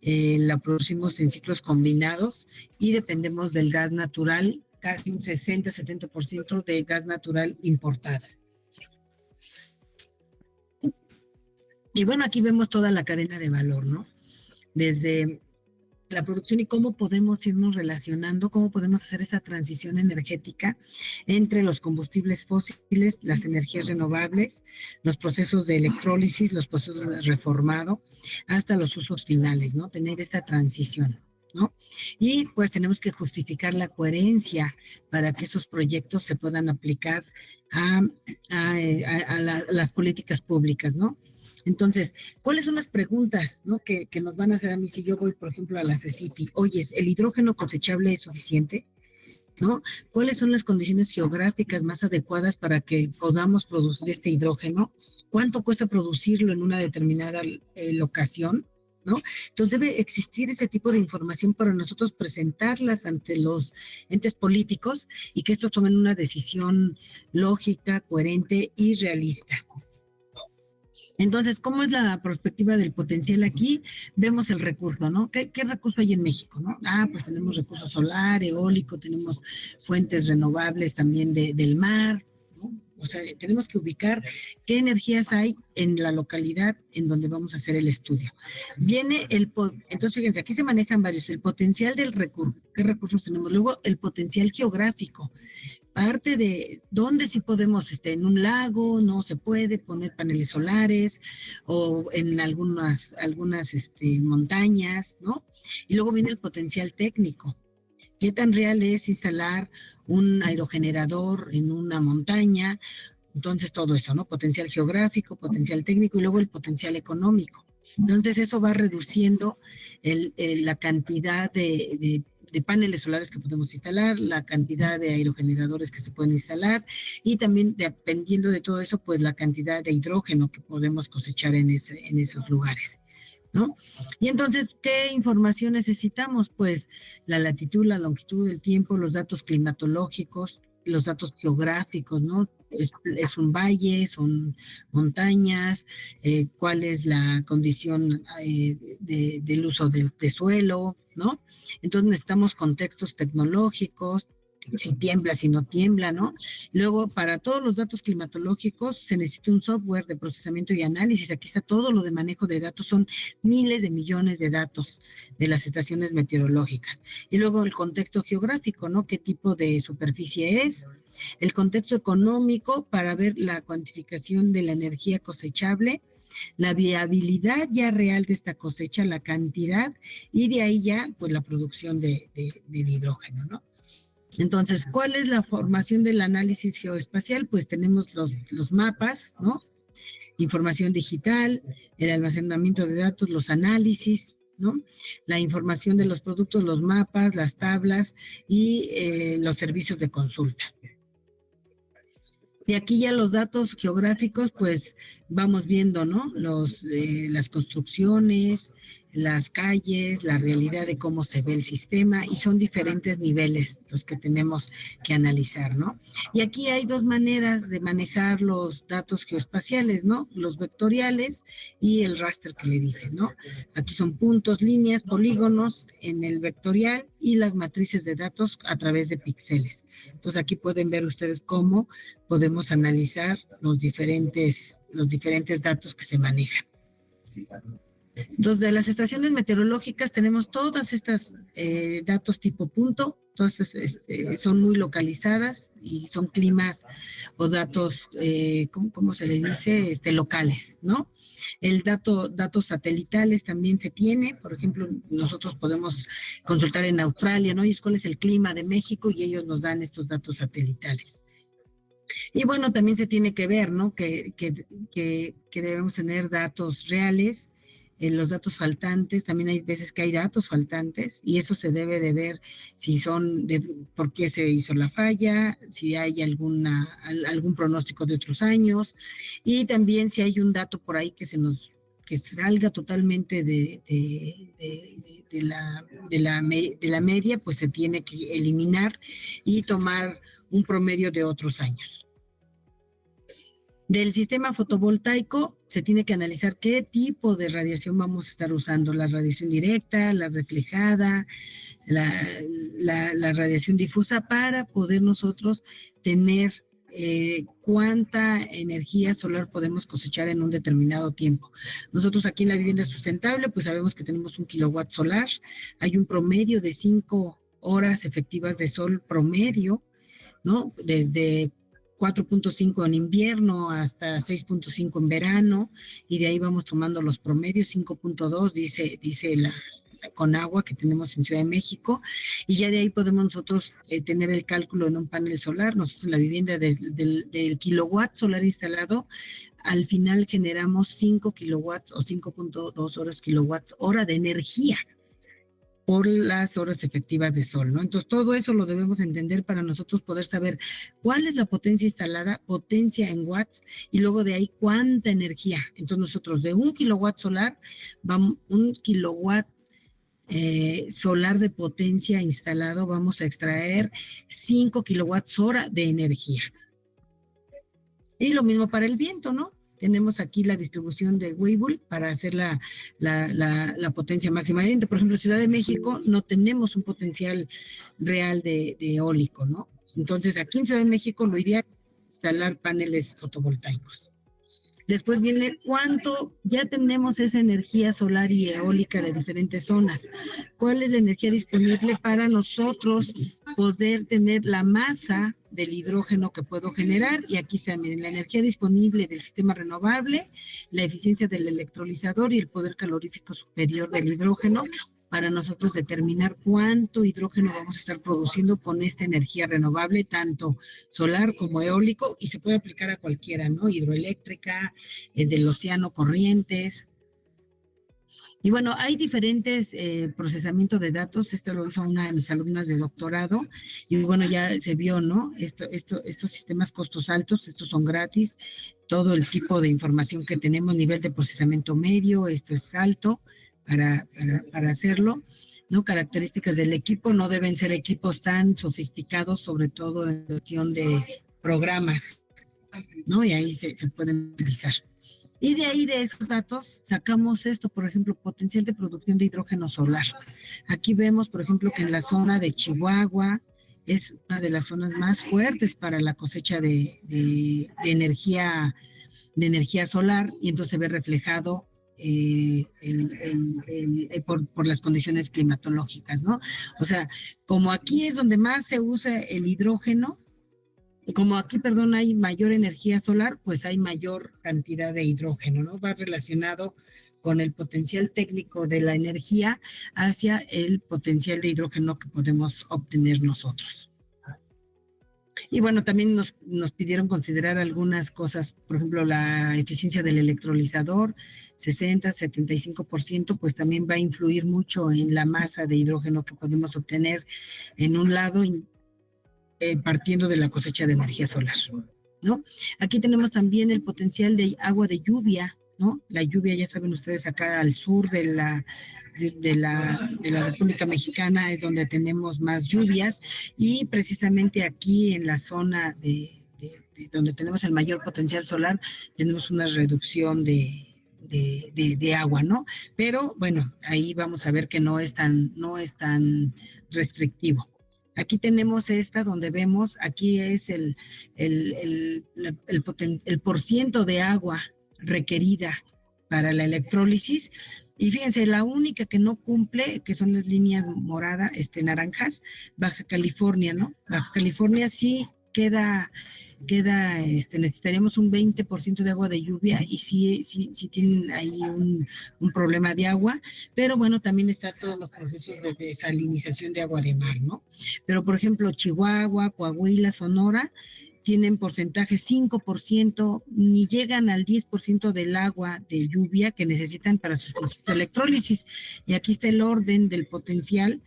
la producimos en ciclos combinados y dependemos del gas natural, casi un 60-70% de gas natural importado. Y bueno, aquí vemos toda la cadena de valor, ¿no? Desde la producción y cómo podemos irnos relacionando, cómo podemos hacer esa transición energética entre los combustibles fósiles, las energías renovables, los procesos de electrólisis, los procesos de reformado, hasta los usos finales, ¿no? Tener esta transición, ¿no? Y pues tenemos que justificar la coherencia para que esos proyectos se puedan aplicar a las políticas públicas, ¿no? Entonces, ¿cuáles son las preguntas, ¿no? que nos van a hacer a mí si yo voy, por ejemplo, a la CECITI? Oye, ¿el hidrógeno cosechable es suficiente? ¿No? ¿Cuáles son las condiciones geográficas más adecuadas para que podamos producir este hidrógeno? ¿Cuánto cuesta producirlo en una determinada locación? ¿No? Entonces debe existir este tipo de información para nosotros presentarlas ante los entes políticos y que estos tomen una decisión lógica, coherente y realista. Entonces, ¿cómo es la perspectiva del potencial aquí? Vemos el recurso, ¿no? ¿Qué recurso hay en México, no? Pues tenemos recurso solar, eólico, tenemos fuentes renovables también del mar, ¿no? O sea, tenemos que ubicar qué energías hay en la localidad en donde vamos a hacer el estudio. Entonces, fíjense, aquí se manejan varios, el potencial del recurso, qué recursos tenemos, luego el potencial geográfico, parte de dónde sí podemos, en un lago, no se puede poner paneles solares, o en algunas montañas, ¿no? Y luego viene el potencial técnico. ¿Qué tan real es instalar un aerogenerador en una montaña? Entonces, todo eso, ¿no? Potencial geográfico, potencial técnico y luego el potencial económico. Entonces, eso va reduciendo la cantidad de paneles solares que podemos instalar, la cantidad de aerogeneradores que se pueden instalar y también, dependiendo de todo eso, pues la cantidad de hidrógeno que podemos cosechar en esos lugares, ¿no? Y entonces, ¿qué información necesitamos? Pues la latitud, la longitud, el tiempo, los datos climatológicos, los datos geográficos, ¿no? Es un valle, son montañas, cuál es la condición del uso de suelo, ¿no? Entonces necesitamos contextos tecnológicos, si tiembla, si no tiembla, ¿no? Luego, para todos los datos climatológicos se necesita un software de procesamiento y análisis. Aquí está todo lo de manejo de datos, son miles de millones de datos de las estaciones meteorológicas. Y luego el contexto geográfico, ¿no? ¿Qué tipo de superficie es? El contexto económico para ver la cuantificación de la energía cosechable, la viabilidad ya real de esta cosecha, la cantidad, y de ahí ya, pues la producción del hidrógeno, ¿no? Entonces, ¿cuál es la formación del análisis geoespacial? Pues tenemos los mapas, ¿no? Información digital, el almacenamiento de datos, los análisis, ¿no? La información de los productos, los mapas, las tablas y los servicios de consulta. Y aquí ya los datos geográficos, pues vamos viendo, ¿no? Las construcciones, las calles, la realidad de cómo se ve el sistema, y son diferentes niveles los que tenemos que analizar, ¿no? Y aquí hay dos maneras de manejar los datos geoespaciales, ¿no? Los vectoriales y el raster que le dicen, ¿no? Aquí son puntos, líneas, polígonos en el vectorial y las matrices de datos a través de píxeles. Entonces aquí pueden ver ustedes cómo podemos analizar los diferentes datos que se manejan. Entonces, de las estaciones meteorológicas tenemos todas estas datos tipo punto, todas estas son muy localizadas y son climas o datos, ¿cómo se les dice? Locales, ¿no? Datos satelitales también se tiene, por ejemplo, nosotros podemos consultar en Australia, ¿no? Y es cuál es el clima de México y ellos nos dan estos datos satelitales. Y bueno, también se tiene que ver, ¿no? Que debemos tener datos reales, los datos faltantes, también hay veces que hay datos faltantes y eso se debe de ver si por qué se hizo la falla, si hay algún pronóstico de otros años y también si hay un dato por ahí que salga totalmente de la media, pues se tiene que eliminar y tomar un promedio de otros años. Del sistema fotovoltaico se tiene que analizar qué tipo de radiación vamos a estar usando, la radiación directa, la reflejada, la radiación difusa, para poder nosotros tener cuánta energía solar podemos cosechar en un determinado tiempo. Nosotros aquí en la vivienda sustentable, pues sabemos que tenemos 1 kilowatt solar, hay un promedio de 5 horas efectivas de sol promedio, ¿no? Desde 4.5 en invierno hasta 6.5 en verano, y de ahí vamos tomando los promedios. 5.2 dice la Conagua que tenemos en Ciudad de México, y ya de ahí podemos nosotros tener el cálculo en un panel solar. Nosotros en la vivienda del kilowatt solar instalado, al final generamos 5 kilowatts o 5.2 horas kilowatts hora de energía por las horas efectivas de sol, ¿no? Entonces, todo eso lo debemos entender para nosotros poder saber cuál es la potencia instalada, potencia en watts, y luego de ahí cuánta energía. Entonces, nosotros de 1 kilowatt solar, 1 kilowatt solar de potencia instalado, vamos a extraer 5 kilowatts hora de energía. Y lo mismo para el viento, ¿no? Tenemos aquí la distribución de Weibull para hacer la potencia máxima de viento. Por ejemplo, Ciudad de México no tenemos un potencial real de eólico, ¿no? Entonces, aquí en Ciudad de México lo ideal instalar paneles fotovoltaicos. Después viene cuánto ya tenemos esa energía solar y eólica de diferentes zonas. ¿Cuál es la energía disponible para nosotros poder tener la masa del hidrógeno que puedo generar? Y aquí está, miren, la energía disponible del sistema renovable, la eficiencia del electrolizador y el poder calorífico superior del hidrógeno, para nosotros determinar cuánto hidrógeno vamos a estar produciendo con esta energía renovable, tanto solar como eólico, y se puede aplicar a cualquiera, ¿no? Hidroeléctrica, del océano, corrientes. Y bueno, hay diferentes procesamientos de datos. Esto lo hizo una de mis alumnas de doctorado, y bueno, ya se vio, ¿no? Estos sistemas costos altos, estos son gratis. Todo el tipo de información que tenemos, nivel de procesamiento medio, esto es alto para hacerlo, ¿no? Características del equipo, no deben ser equipos tan sofisticados, sobre todo en cuestión de programas, ¿no? Y ahí se pueden utilizar. Y de ahí, de esos datos, sacamos esto, por ejemplo, potencial de producción de hidrógeno solar. Aquí vemos, por ejemplo, que en la zona de Chihuahua es una de las zonas más fuertes para la cosecha de energía solar, y entonces se ve reflejado por las condiciones climatológicas, ¿no? O sea, como aquí es donde más se usa el hidrógeno, como aquí, perdón, hay mayor energía solar, pues hay mayor cantidad de hidrógeno, ¿no? Va relacionado con el potencial técnico de la energía hacia el potencial de hidrógeno que podemos obtener nosotros. Y bueno, también nos pidieron considerar algunas cosas, por ejemplo, la eficiencia del electrolizador, 60-75%, pues también va a influir mucho en la masa de hidrógeno que podemos obtener en un lado, partiendo de la cosecha de energía solar, ¿no? Aquí tenemos también el potencial de agua de lluvia, ¿no? La lluvia, ya saben ustedes, acá al sur de la República Mexicana es donde tenemos más lluvias, y precisamente aquí en la zona de donde tenemos el mayor potencial solar, tenemos una reducción de agua, ¿no? Pero bueno, ahí vamos a ver que no es tan restrictivo. Aquí tenemos esta donde vemos, aquí es el porciento de agua requerida para la electrólisis, y fíjense, la única que no cumple, que son las líneas moradas, naranjas, Baja California, ¿no? Baja California sí necesitaríamos un 20% de agua de lluvia, y sí tienen ahí un problema de agua, pero bueno, también está todos los procesos de desalinización de agua de mar, ¿no? Pero por ejemplo, Chihuahua, Coahuila, Sonora, tienen porcentaje 5%, ni llegan al 10% del agua de lluvia que necesitan para sus procesos de electrólisis. Y aquí está el orden del potencial: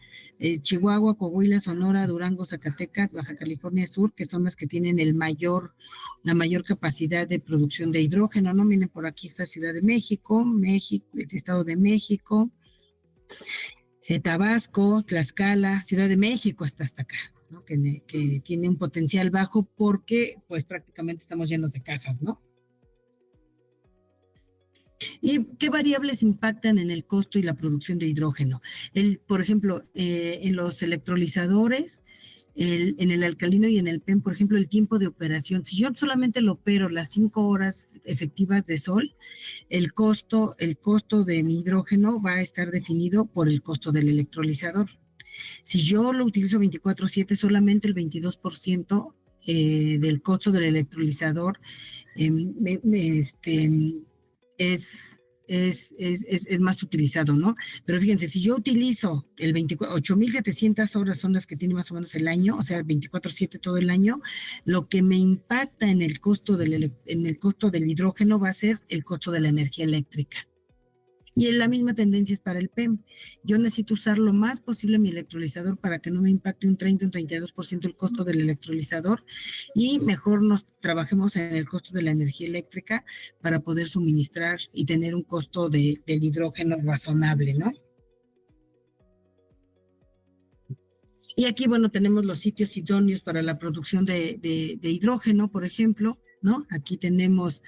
Chihuahua, Coahuila, Sonora, Durango, Zacatecas, Baja California Sur, que son las que tienen la mayor capacidad de producción de hidrógeno, ¿no? Miren, por aquí está Ciudad de México, el Estado de México, Tabasco, Tlaxcala, Ciudad de México hasta acá, ¿no? Que tiene un potencial bajo porque pues prácticamente estamos llenos de casas, ¿no? ¿Y qué variables impactan en el costo y la producción de hidrógeno? Por ejemplo, en los electrolizadores, en el alcalino y en el PEM, por ejemplo, el tiempo de operación. Si yo solamente lo opero las 5 horas efectivas de sol, el costo de mi hidrógeno va a estar definido por el costo del electrolizador. Si yo lo utilizo 24/7, solamente el 22% del costo del electrolizador es más utilizado, ¿no? Pero fíjense, si yo utilizo 8,700 horas son las que tiene más o menos el año, o sea, 24/7 todo el año, lo que me impacta en el costo del hidrógeno va a ser el costo de la energía eléctrica. Y la misma tendencia es para el PEM. Yo necesito usar lo más posible mi electrolizador para que no me impacte un 30, un 32% el costo del electrolizador, y mejor nos trabajemos en el costo de la energía eléctrica para poder suministrar y tener un costo del hidrógeno razonable, ¿no? Y aquí, bueno, tenemos los sitios idóneos para la producción de hidrógeno, por ejemplo, ¿no? Aquí tenemos,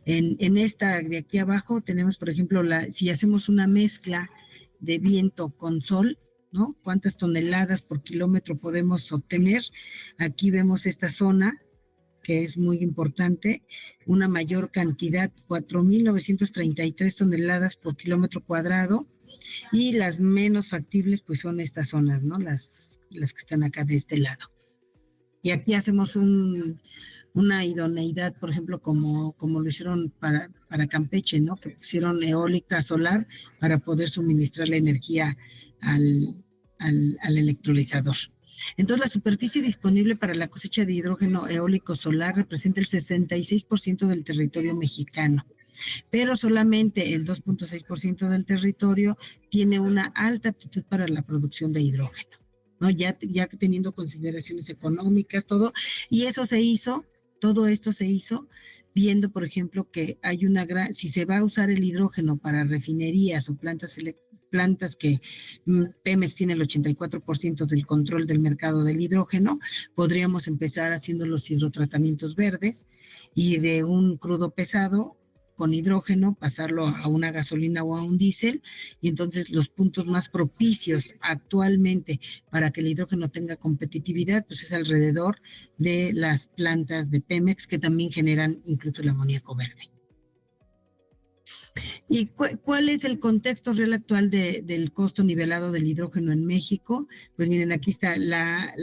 en esta de aquí abajo, tenemos, por ejemplo, si hacemos una mezcla de viento con sol, ¿no? ¿Cuántas toneladas por kilómetro podemos obtener? Aquí vemos esta zona, que es muy importante, una mayor cantidad, 4.933 toneladas por kilómetro cuadrado, y las menos factibles pues son estas zonas, ¿no? Las que están acá de este lado. Y aquí hacemos una idoneidad, por ejemplo, como lo hicieron para Campeche, ¿no? Que pusieron eólica solar para poder suministrar la energía al electrolizador. Entonces, la superficie disponible para la cosecha de hidrógeno eólico solar representa el 66% del territorio mexicano, pero solamente el 2.6% del territorio tiene una alta aptitud para la producción de hidrógeno, ¿no? Ya teniendo consideraciones económicas, todo, y eso se hizo, todo esto se hizo viendo, por ejemplo, que hay si se va a usar el hidrógeno para refinerías o plantas que Pemex tiene el 84% del control del mercado del hidrógeno, podríamos empezar haciendo los hidrotratamientos verdes y de un crudo pesado con hidrógeno, pasarlo a una gasolina o a un diésel, y entonces los puntos más propicios actualmente para que el hidrógeno tenga competitividad, pues es alrededor de las plantas de Pemex, que también generan incluso el amoníaco verde. ¿Y cuál es el contexto real actual del costo nivelado del hidrógeno en México? Pues miren, aquí está la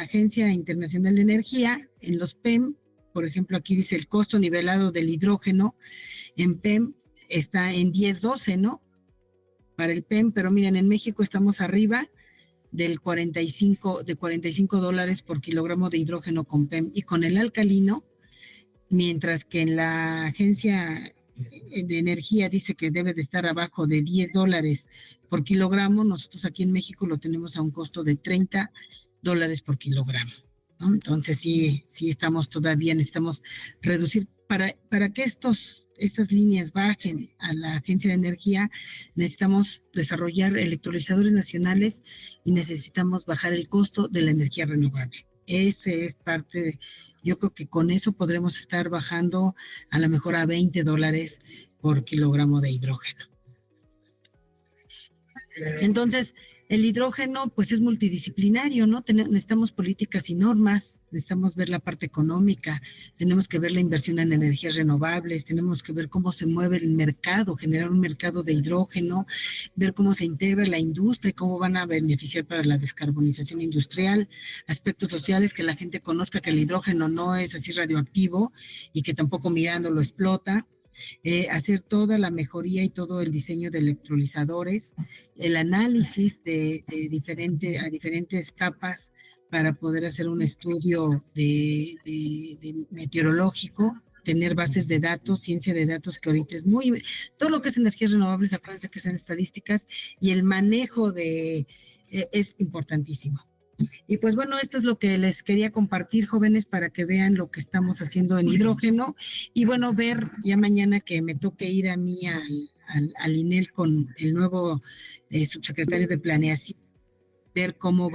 Agencia Internacional de Energía, en los PEM, por ejemplo, aquí dice el costo nivelado del hidrógeno en PEM está en 10.12, ¿no? Para el PEM, pero miren, en México estamos arriba de 45 dólares por kilogramo de hidrógeno con PEM, y con el alcalino, mientras que en la Agencia de Energía dice que debe de estar abajo de 10 dólares por kilogramo, nosotros aquí en México lo tenemos a un costo de 30 dólares por kilogramo, ¿no? Entonces sí estamos todavía, necesitamos reducir, para que estas líneas bajen a la Agencia de Energía, necesitamos desarrollar electrolizadores nacionales y necesitamos bajar el costo de la energía renovable. Ese es parte de, yo creo que con eso podremos estar bajando a lo mejor a 20 dólares por kilogramo de hidrógeno. Entonces, el hidrógeno pues es multidisciplinario, ¿no? Necesitamos políticas y normas, necesitamos ver la parte económica, tenemos que ver la inversión en energías renovables, tenemos que ver cómo se mueve el mercado, generar un mercado de hidrógeno, ver cómo se integra la industria, cómo van a beneficiar para la descarbonización industrial, aspectos sociales, que la gente conozca que el hidrógeno no es así radioactivo y que tampoco mirando lo explota. Hacer toda la mejoría y todo el diseño de electrolizadores, el análisis a diferentes capas para poder hacer un estudio de meteorológico, tener bases de datos, ciencia de datos, que ahorita es todo lo que es energías renovables, acuérdense que son estadísticas, y el manejo es importantísimo. Y pues bueno, esto es lo que les quería compartir, jóvenes, para que vean lo que estamos haciendo en hidrógeno, y bueno, ver ya mañana que me toque ir a mí al INEL con el nuevo subsecretario de Planeación, ver cómo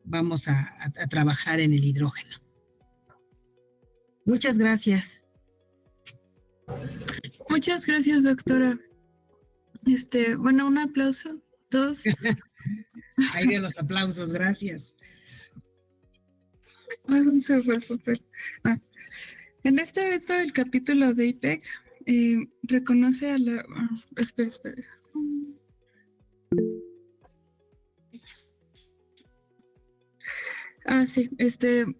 vamos a trabajar en el hidrógeno. Muchas gracias. Muchas gracias, doctora. Bueno, un aplauso, todos. Ahí de los aplausos, gracias. Se fue el papel. En este evento, el capítulo de IPEC reconoce a la... espera. Sí,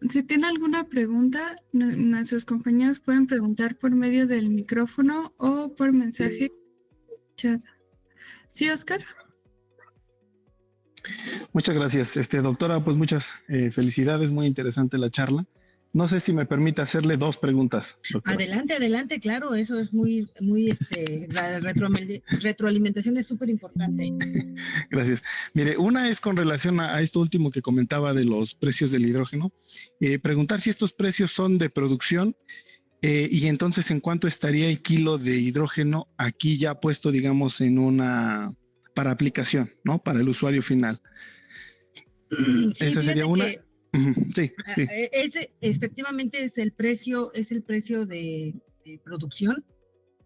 si tiene alguna pregunta, nuestros compañeros pueden preguntar por medio del micrófono o por mensaje chat. ¿Sí, Oscar? Muchas gracias, doctora, pues muchas felicidades, muy interesante la charla. No sé si me permite hacerle dos preguntas, doctora. Adelante, claro, eso es muy, la retroalimentación es súper importante. Gracias. Mire, una es con relación a esto último que comentaba de los precios del hidrógeno. Preguntar si estos precios son de producción y entonces en cuánto estaría el kilo de hidrógeno aquí ya puesto, digamos, para aplicación, ¿no? Para el usuario final. Sí, esa sería una. Sí. Ese efectivamente es el precio de producción,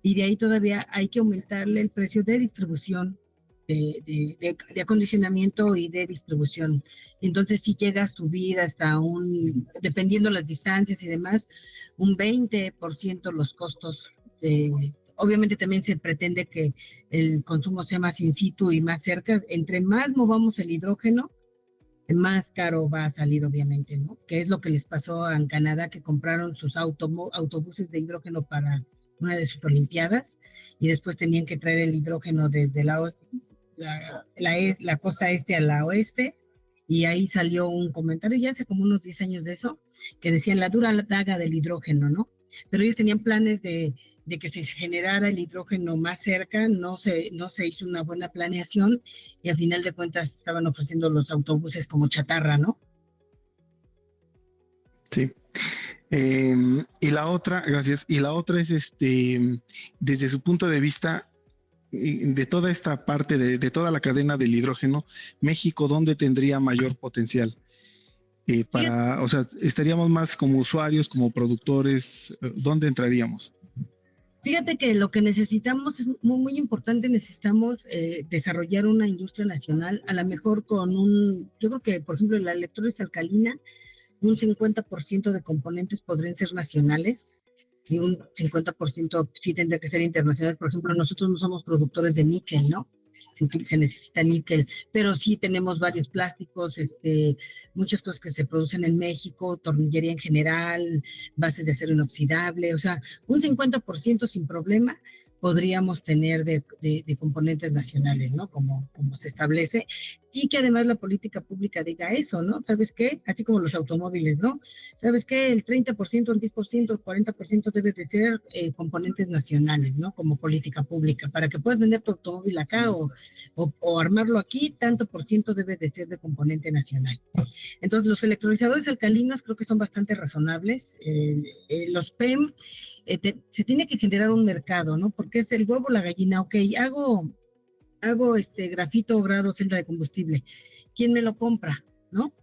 y de ahí todavía hay que aumentarle el precio de distribución de acondicionamiento y de distribución. Entonces sí llega a subir hasta dependiendo las distancias y demás, un 20% los costos. Obviamente también se pretende que el consumo sea más in situ y más cerca. Entre más movamos el hidrógeno, más caro va a salir, obviamente, ¿no? Que es lo que les pasó en Canadá, que compraron sus autobuses de hidrógeno para una de sus olimpiadas y después tenían que traer el hidrógeno desde la costa este a la oeste, y ahí salió un comentario, ya hace como unos 10 años de eso, que decían la dura daga del hidrógeno, ¿no? Pero ellos tenían planes de que se generara el hidrógeno más cerca, no se hizo una buena planeación, y al final de cuentas estaban ofreciendo los autobuses como chatarra, ¿no? Sí. Y la otra, gracias, y la otra es desde su punto de vista, de toda esta parte, de toda la cadena del hidrógeno, México, ¿dónde tendría mayor potencial? O sea, estaríamos más como usuarios, como productores, ¿dónde entraríamos? Fíjate que lo que necesitamos es muy, muy importante. Necesitamos desarrollar una industria nacional, a lo mejor yo creo que, por ejemplo, en la electrólisis alcalina, un 50% de componentes podrían ser nacionales y un 50% sí tendría que ser internacional. Por ejemplo, nosotros no somos productores de níquel, ¿no? Se necesita níquel, pero sí tenemos varios plásticos, muchas cosas que se producen en México, tornillería en general, bases de acero inoxidable, o sea, un 50% sin problema podríamos tener de componentes nacionales, ¿no? Como se establece, y que además la política pública diga eso, ¿no? ¿Sabes qué? Así como los automóviles, ¿no? ¿Sabes qué? El 30%, el 10%, el 40% debe de ser componentes nacionales, ¿no? Como política pública. Para que puedas vender tu automóvil acá o armarlo aquí, tanto por ciento debe de ser de componente nacional. Entonces, los electrolizadores alcalinos creo que son bastante razonables. Los PEM, se tiene que generar un mercado, ¿no? Porque es el huevo o la gallina. Ok, hago grafito o grado celda de combustible. ¿Quién me lo compra? ¿No?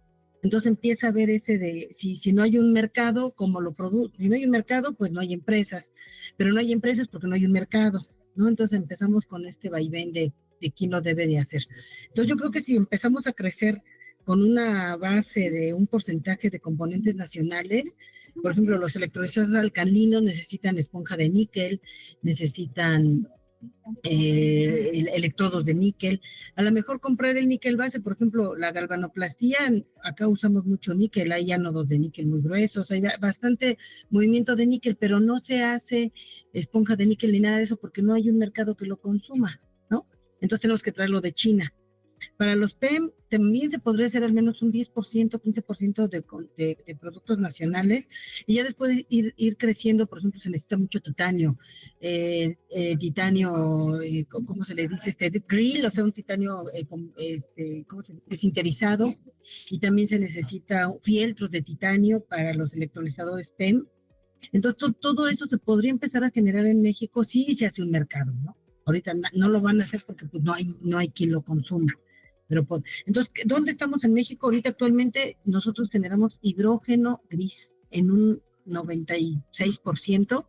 Entonces empieza a ver si no hay un mercado, ¿cómo lo produce? Si no hay un mercado, pues no hay empresas. Pero no hay empresas porque no hay un mercado, ¿no? Entonces empezamos con este vaivén de quién lo debe de hacer. Entonces yo creo que si empezamos a crecer con una base de un porcentaje de componentes nacionales, por ejemplo, los electrolizadores alcalinos necesitan esponja de níquel, necesitan electrodos de níquel. A lo mejor comprar el níquel base, por ejemplo, la galvanoplastía, acá usamos mucho níquel, hay ánodos de níquel muy gruesos, hay bastante movimiento de níquel, pero no se hace esponja de níquel ni nada de eso porque no hay un mercado que lo consuma, ¿no? Entonces tenemos que traerlo de China. Para los PEM también se podría hacer al menos un 10%, 15% de productos nacionales, y ya después ir creciendo. Por ejemplo, se necesita mucho titanio, ¿cómo se le dice? Grill, o sea, un titanio ¿cómo se dice? Desinterizado, y también se necesita fieltros de titanio para los electrolizadores PEM. Entonces, todo eso se podría empezar a generar en México si se hace un mercado, ¿no? Ahorita no lo van a hacer porque pues, no hay quien lo consuma. Pero entonces, ¿dónde estamos en México? Ahorita actualmente nosotros generamos hidrógeno gris en un 96%.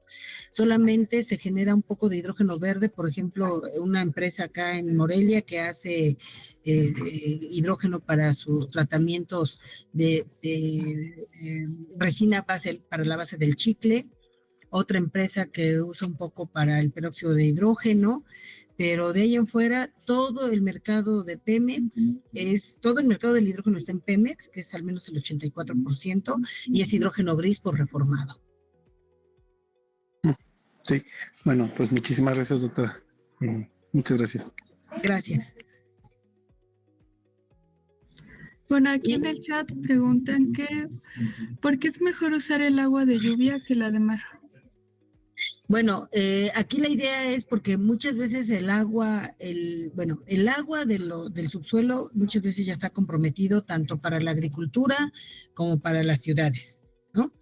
Solamente se genera un poco de hidrógeno verde. Por ejemplo, una empresa acá en Morelia que hace hidrógeno para sus tratamientos de resina base para la base del chicle. Otra empresa que usa un poco para el peróxido de hidrógeno, pero de ahí en fuera todo el mercado de Pemex todo el mercado del hidrógeno está en Pemex, que es al menos el 84%, y es hidrógeno gris por reformado. Sí, bueno, pues muchísimas gracias, doctora. Muchas gracias. Gracias. Bueno, aquí en el chat preguntan ¿por qué es mejor usar el agua de lluvia que la de mar? Bueno, aquí la idea es porque muchas veces el agua del subsuelo muchas veces ya está comprometido tanto para la agricultura como para las ciudades, ¿no?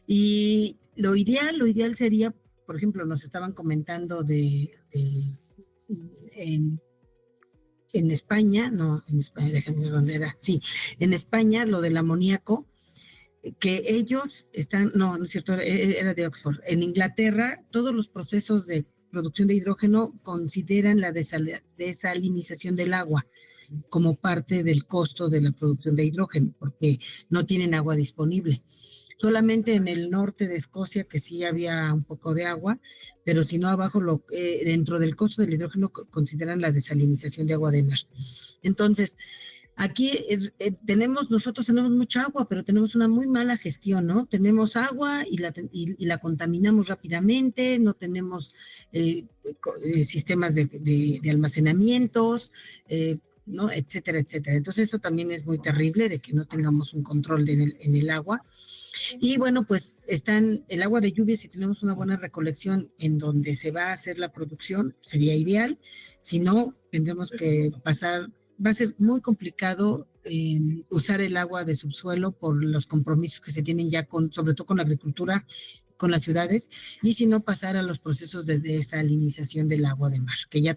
Y lo ideal sería, por ejemplo, nos estaban comentando en España, déjame ver dónde era, sí, en España lo del amoníaco, que ellos no es cierto, era de Oxford. En Inglaterra, todos los procesos de producción de hidrógeno consideran la desalinización del agua como parte del costo de la producción de hidrógeno, porque no tienen agua disponible. Solamente en el norte de Escocia, que sí había un poco de agua, pero si no abajo, dentro del costo del hidrógeno consideran la desalinización de agua de mar. Entonces, aquí nosotros tenemos mucha agua, pero tenemos una muy mala gestión, ¿no? Tenemos agua y la contaminamos rápidamente, no tenemos sistemas de almacenamientos, ¿no? Etcétera, etcétera. Entonces eso también es muy terrible, de que no tengamos un control en el agua. Y bueno, pues el agua de lluvia, si tenemos una buena recolección en donde se va a hacer la producción, sería ideal. Si no, tendremos que va a ser muy complicado usar el agua de subsuelo por los compromisos que se tienen ya sobre todo con la agricultura, con las ciudades, y si no, pasar a los procesos de desalinización del agua de mar, que ya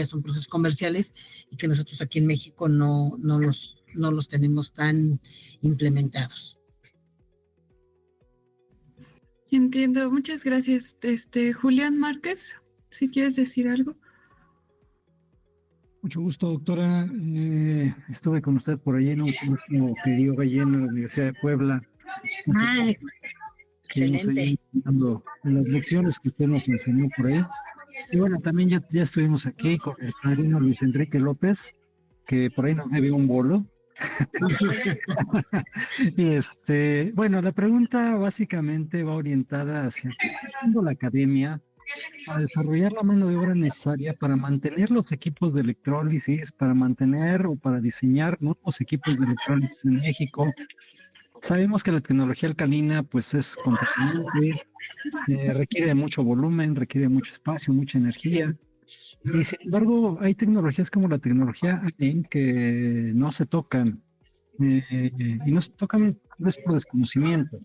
son procesos comerciales y que nosotros aquí en México no los tenemos tan implementados. Entiendo, muchas gracias. Julián Márquez, si quieres decir algo. Mucho gusto, doctora. Estuve con usted por allí en un curso que dio allí en la Universidad de Puebla. Excelente. Dando las lecciones que usted nos enseñó por ahí. Y bueno, también ya estuvimos aquí con el padrino Luis Enrique López, que por ahí nos debe un bolo. Y bueno, la pregunta básicamente va orientada hacia qué está haciendo la academia a desarrollar la mano de obra necesaria para mantener los equipos de electrólisis, para mantener o para diseñar nuevos equipos de electrólisis en México. Sabemos que la tecnología alcalina pues es contaminante, requiere mucho volumen, requiere mucho espacio, mucha energía. Y sin embargo, hay tecnologías como la tecnología AIM que no se tocan, y no se tocan tal vez por desconocimiento.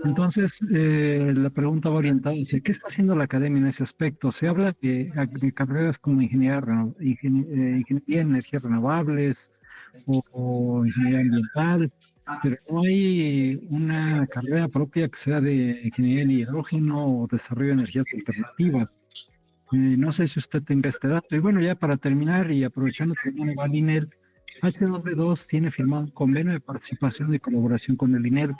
Entonces, la pregunta va orientada hacia qué está haciendo la academia en ese aspecto. Se habla de carreras como ingeniería en energías renovables o ingeniería ambiental, pero no hay una carrera propia que sea de ingeniería en hidrógeno o desarrollo de energías alternativas. No sé si usted tenga este dato. Y bueno, ya para terminar y aprovechando que mañana va al INEL, H2B2 tiene firmado un convenio de participación y colaboración con el INEL.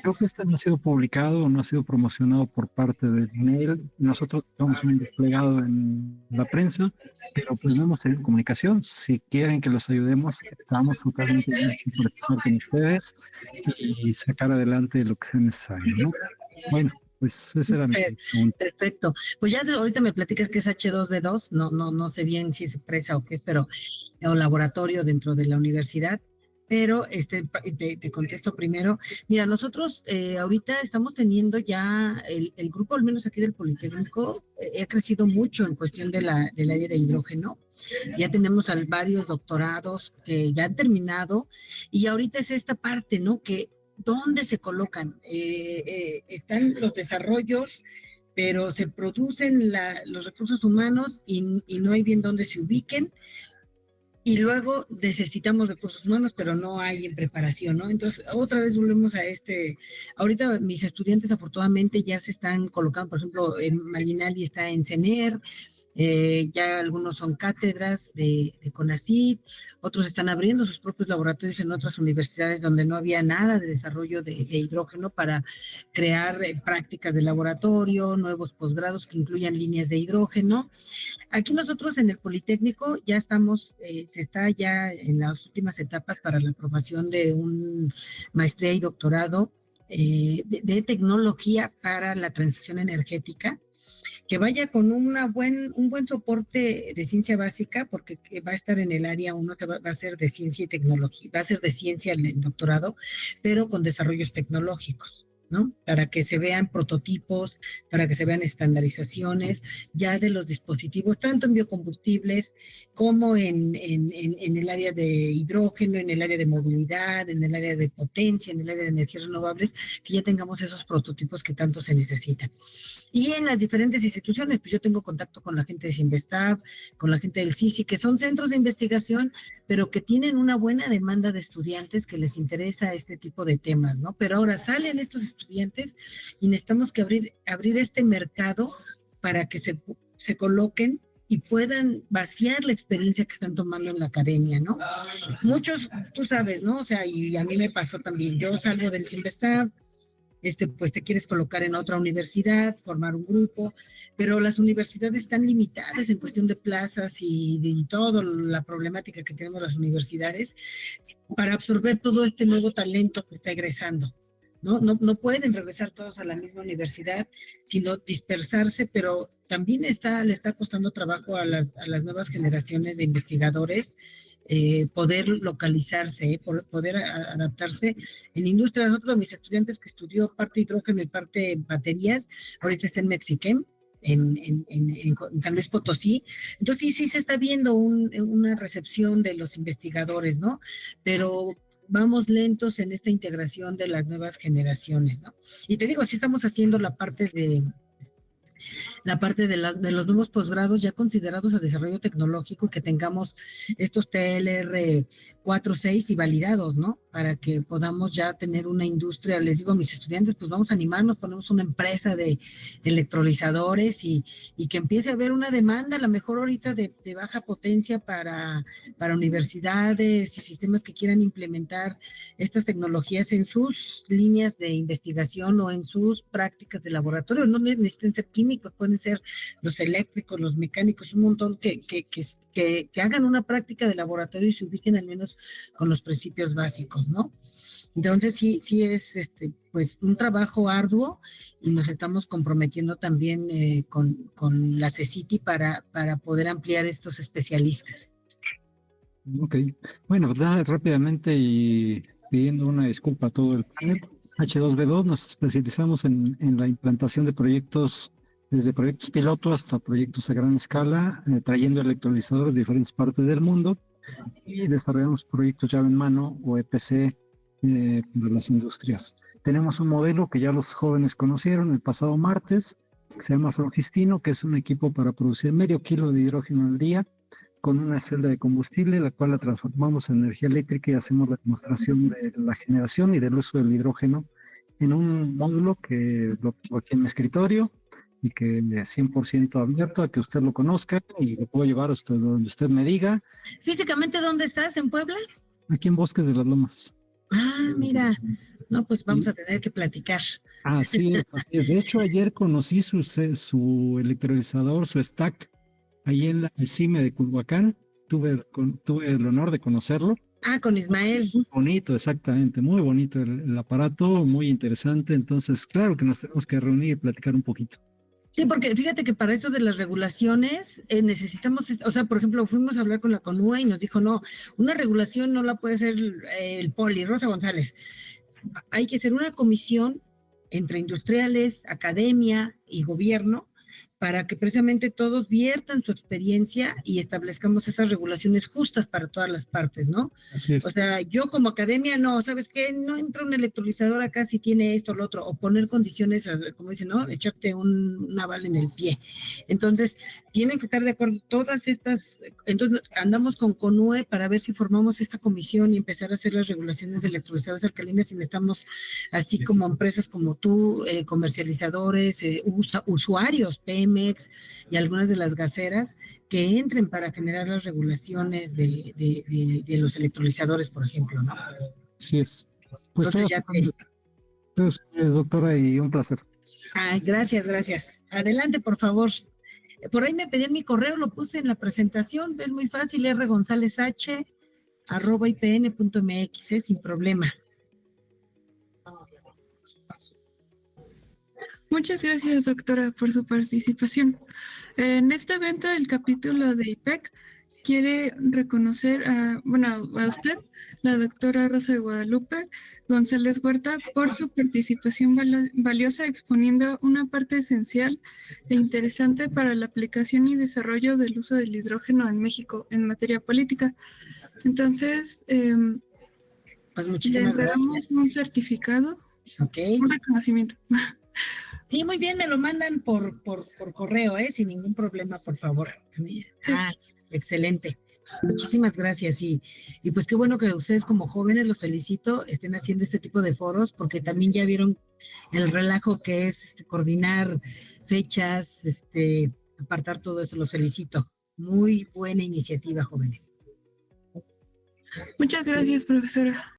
Creo que este no ha sido publicado, no ha sido promocionado por parte del INEL. Nosotros estamos muy desplegado en la prensa, pero pues no hemos tenido comunicación. Si quieren que los ayudemos, estamos totalmente dispuestos a participar con ustedes y sacar adelante lo que sea necesario, ¿no? Bueno, pues esa era mi pregunta. Perfecto. Pues ya ahorita me platicas que es H2B2, no sé bien si es empresa o qué es, pero o laboratorio dentro de la universidad. Pero te contesto primero. Mira, nosotros ahorita estamos teniendo ya el grupo, al menos aquí del Politécnico, ha crecido mucho en cuestión del área de hidrógeno. Ya tenemos varios doctorados que ya han terminado y ahorita es esta parte, ¿no? Que ¿dónde se colocan? Están los desarrollos, pero se producen los recursos humanos y no hay bien dónde se ubiquen. Y luego necesitamos recursos humanos, pero no hay en preparación, ¿no? Entonces, otra vez volvemos a ahorita mis estudiantes afortunadamente ya se están colocando, por ejemplo, en Malinali está en CENER, ya algunos son cátedras de CONACYT, otros están abriendo sus propios laboratorios en otras universidades donde no había nada de desarrollo de hidrógeno para crear prácticas de laboratorio, nuevos posgrados que incluyan líneas de hidrógeno. Aquí nosotros en el Politécnico ya se está ya en las últimas etapas para la aprobación de un maestría y doctorado de tecnología para la transición energética, que vaya con un buen soporte de ciencia básica, porque va a estar en el área 1, que va a ser de ciencia y tecnología, va a ser de ciencia el doctorado, pero con desarrollos tecnológicos, ¿no? Para que se vean prototipos, para que se vean estandarizaciones ya de los dispositivos, tanto en biocombustibles como en el área de hidrógeno, en el área de movilidad, en el área de potencia, en el área de energías renovables, que ya tengamos esos prototipos que tanto se necesitan. Y en las diferentes instituciones, pues yo tengo contacto con la gente de Sinvestab, con la gente del CICI, que son centros de investigación, pero que tienen una buena demanda de estudiantes que les interesa este tipo de temas, ¿no? Pero ahora salen estos estudiantes y necesitamos que abrir este mercado para que se coloquen y puedan vaciar la experiencia que están tomando en la academia, ¿no? Muchos, tú sabes, ¿no? O sea, y a mí me pasó también, yo salgo del Cinvestav, pues te quieres colocar en otra universidad, formar un grupo, pero las universidades están limitadas en cuestión de plazas y toda la problemática que tenemos las universidades para absorber todo este nuevo talento que está egresando. No pueden regresar todos a la misma universidad, sino dispersarse, pero también le está costando trabajo a las nuevas generaciones de investigadores poder localizarse, poder adaptarse en industria. Nosotros, mis estudiantes que estudió parte hidrógeno y parte baterías, ahorita está en Mexiquem, en San Luis Potosí. Entonces sí se está viendo una recepción de los investigadores, ¿no? Pero vamos lentos en esta integración de las nuevas generaciones, ¿no? Y te digo, sí estamos haciendo la parte de los nuevos posgrados ya considerados a desarrollo tecnológico, que tengamos estos TLR 4.6 y validados, ¿no? Para que podamos ya tener una industria. Les digo a mis estudiantes, pues vamos a animarnos, ponemos una empresa de electrolizadores y que empiece a haber una demanda, a lo mejor ahorita de baja potencia para universidades y sistemas que quieran implementar estas tecnologías en sus líneas de investigación o en sus prácticas de laboratorio. No necesitan ser químicos, pueden ser los eléctricos, los mecánicos, un montón que hagan una práctica de laboratorio y se ubiquen al menos con los principios básicos, ¿no? Entonces sí es pues un trabajo arduo y nos estamos comprometiendo también con la CECITI para poder ampliar estos especialistas. Ok, bueno, rápidamente y pidiendo una disculpa a todo el panel. H2B2 nos especializamos en la implantación de proyectos, desde proyectos piloto hasta proyectos a gran escala, trayendo electrolizadores de diferentes partes del mundo, y desarrollamos proyectos llave en mano o EPC para las industrias. Tenemos un modelo que ya los jóvenes conocieron el pasado martes, que se llama Flogistino, que es un equipo para producir medio kilo de hidrógeno al día con una celda de combustible, la cual la transformamos en energía eléctrica y hacemos la demostración de la generación y del uso del hidrógeno en un módulo que lo tengo aquí en mi escritorio y que es 100% abierto a que usted lo conozca y lo puedo llevar a usted donde usted me diga. ¿Físicamente dónde estás? ¿En Puebla? Aquí en Bosques de las Lomas. Ah, mira, no, pues vamos a tener que platicar. Así es, así es. De hecho, ayer conocí su electrolizador, su stack, ahí en la CIME de Culhuacán. Tuve el honor de conocerlo. Ah, con Ismael. Muy bonito, exactamente, muy bonito el aparato, muy interesante. Entonces, claro que nos tenemos que reunir y platicar un poquito. Sí, porque fíjate que para esto de las regulaciones necesitamos, o sea, por ejemplo, fuimos a hablar con la CONUE y nos dijo, no, una regulación no la puede hacer el Poli, Rosa González. Hay que hacer una comisión entre industriales, academia y gobierno para que precisamente todos viertan su experiencia y establezcamos esas regulaciones justas para todas las partes, ¿no? Así es. O sea, yo como academia, no, ¿sabes qué? No entra un electrolizador acá si tiene esto o lo otro, o poner condiciones, como dicen, ¿no? Echarte una bala en el pie. Entonces, tienen que estar de acuerdo todas estas, entonces andamos con CONUE para ver si formamos esta comisión y empezar a hacer las regulaciones de electrolizadores alcalinos y necesitamos, así como empresas como tú, comercializadores, usuarios, Pemex y algunas de las gaseras que entren para generar las regulaciones de los electrolizadores, por ejemplo, ¿no? Así es. Pues entonces ya doctora, y un placer. Ay, gracias. Adelante, por favor. Por ahí me pedían mi correo, lo puse en la presentación, es muy fácil, rgonzalezh@ipn.mx, sin problema. Muchas gracias, doctora, por su participación. En este evento, el capítulo de IPEC quiere reconocer a usted, la doctora Rosa de Guadalupe González Huerta, por su participación valiosa exponiendo una parte esencial e interesante para la aplicación y desarrollo del uso del hidrógeno en México en materia política. Entonces, pues le entregamos un certificado, un reconocimiento. Sí, muy bien, me lo mandan por correo, sin ningún problema, por favor. Sí. Ah, excelente. Muchísimas gracias y pues qué bueno que ustedes como jóvenes, los felicito, estén haciendo este tipo de foros porque también ya vieron el relajo que es coordinar fechas, apartar todo esto. Los felicito. Muy buena iniciativa, jóvenes. Muchas gracias, profesora.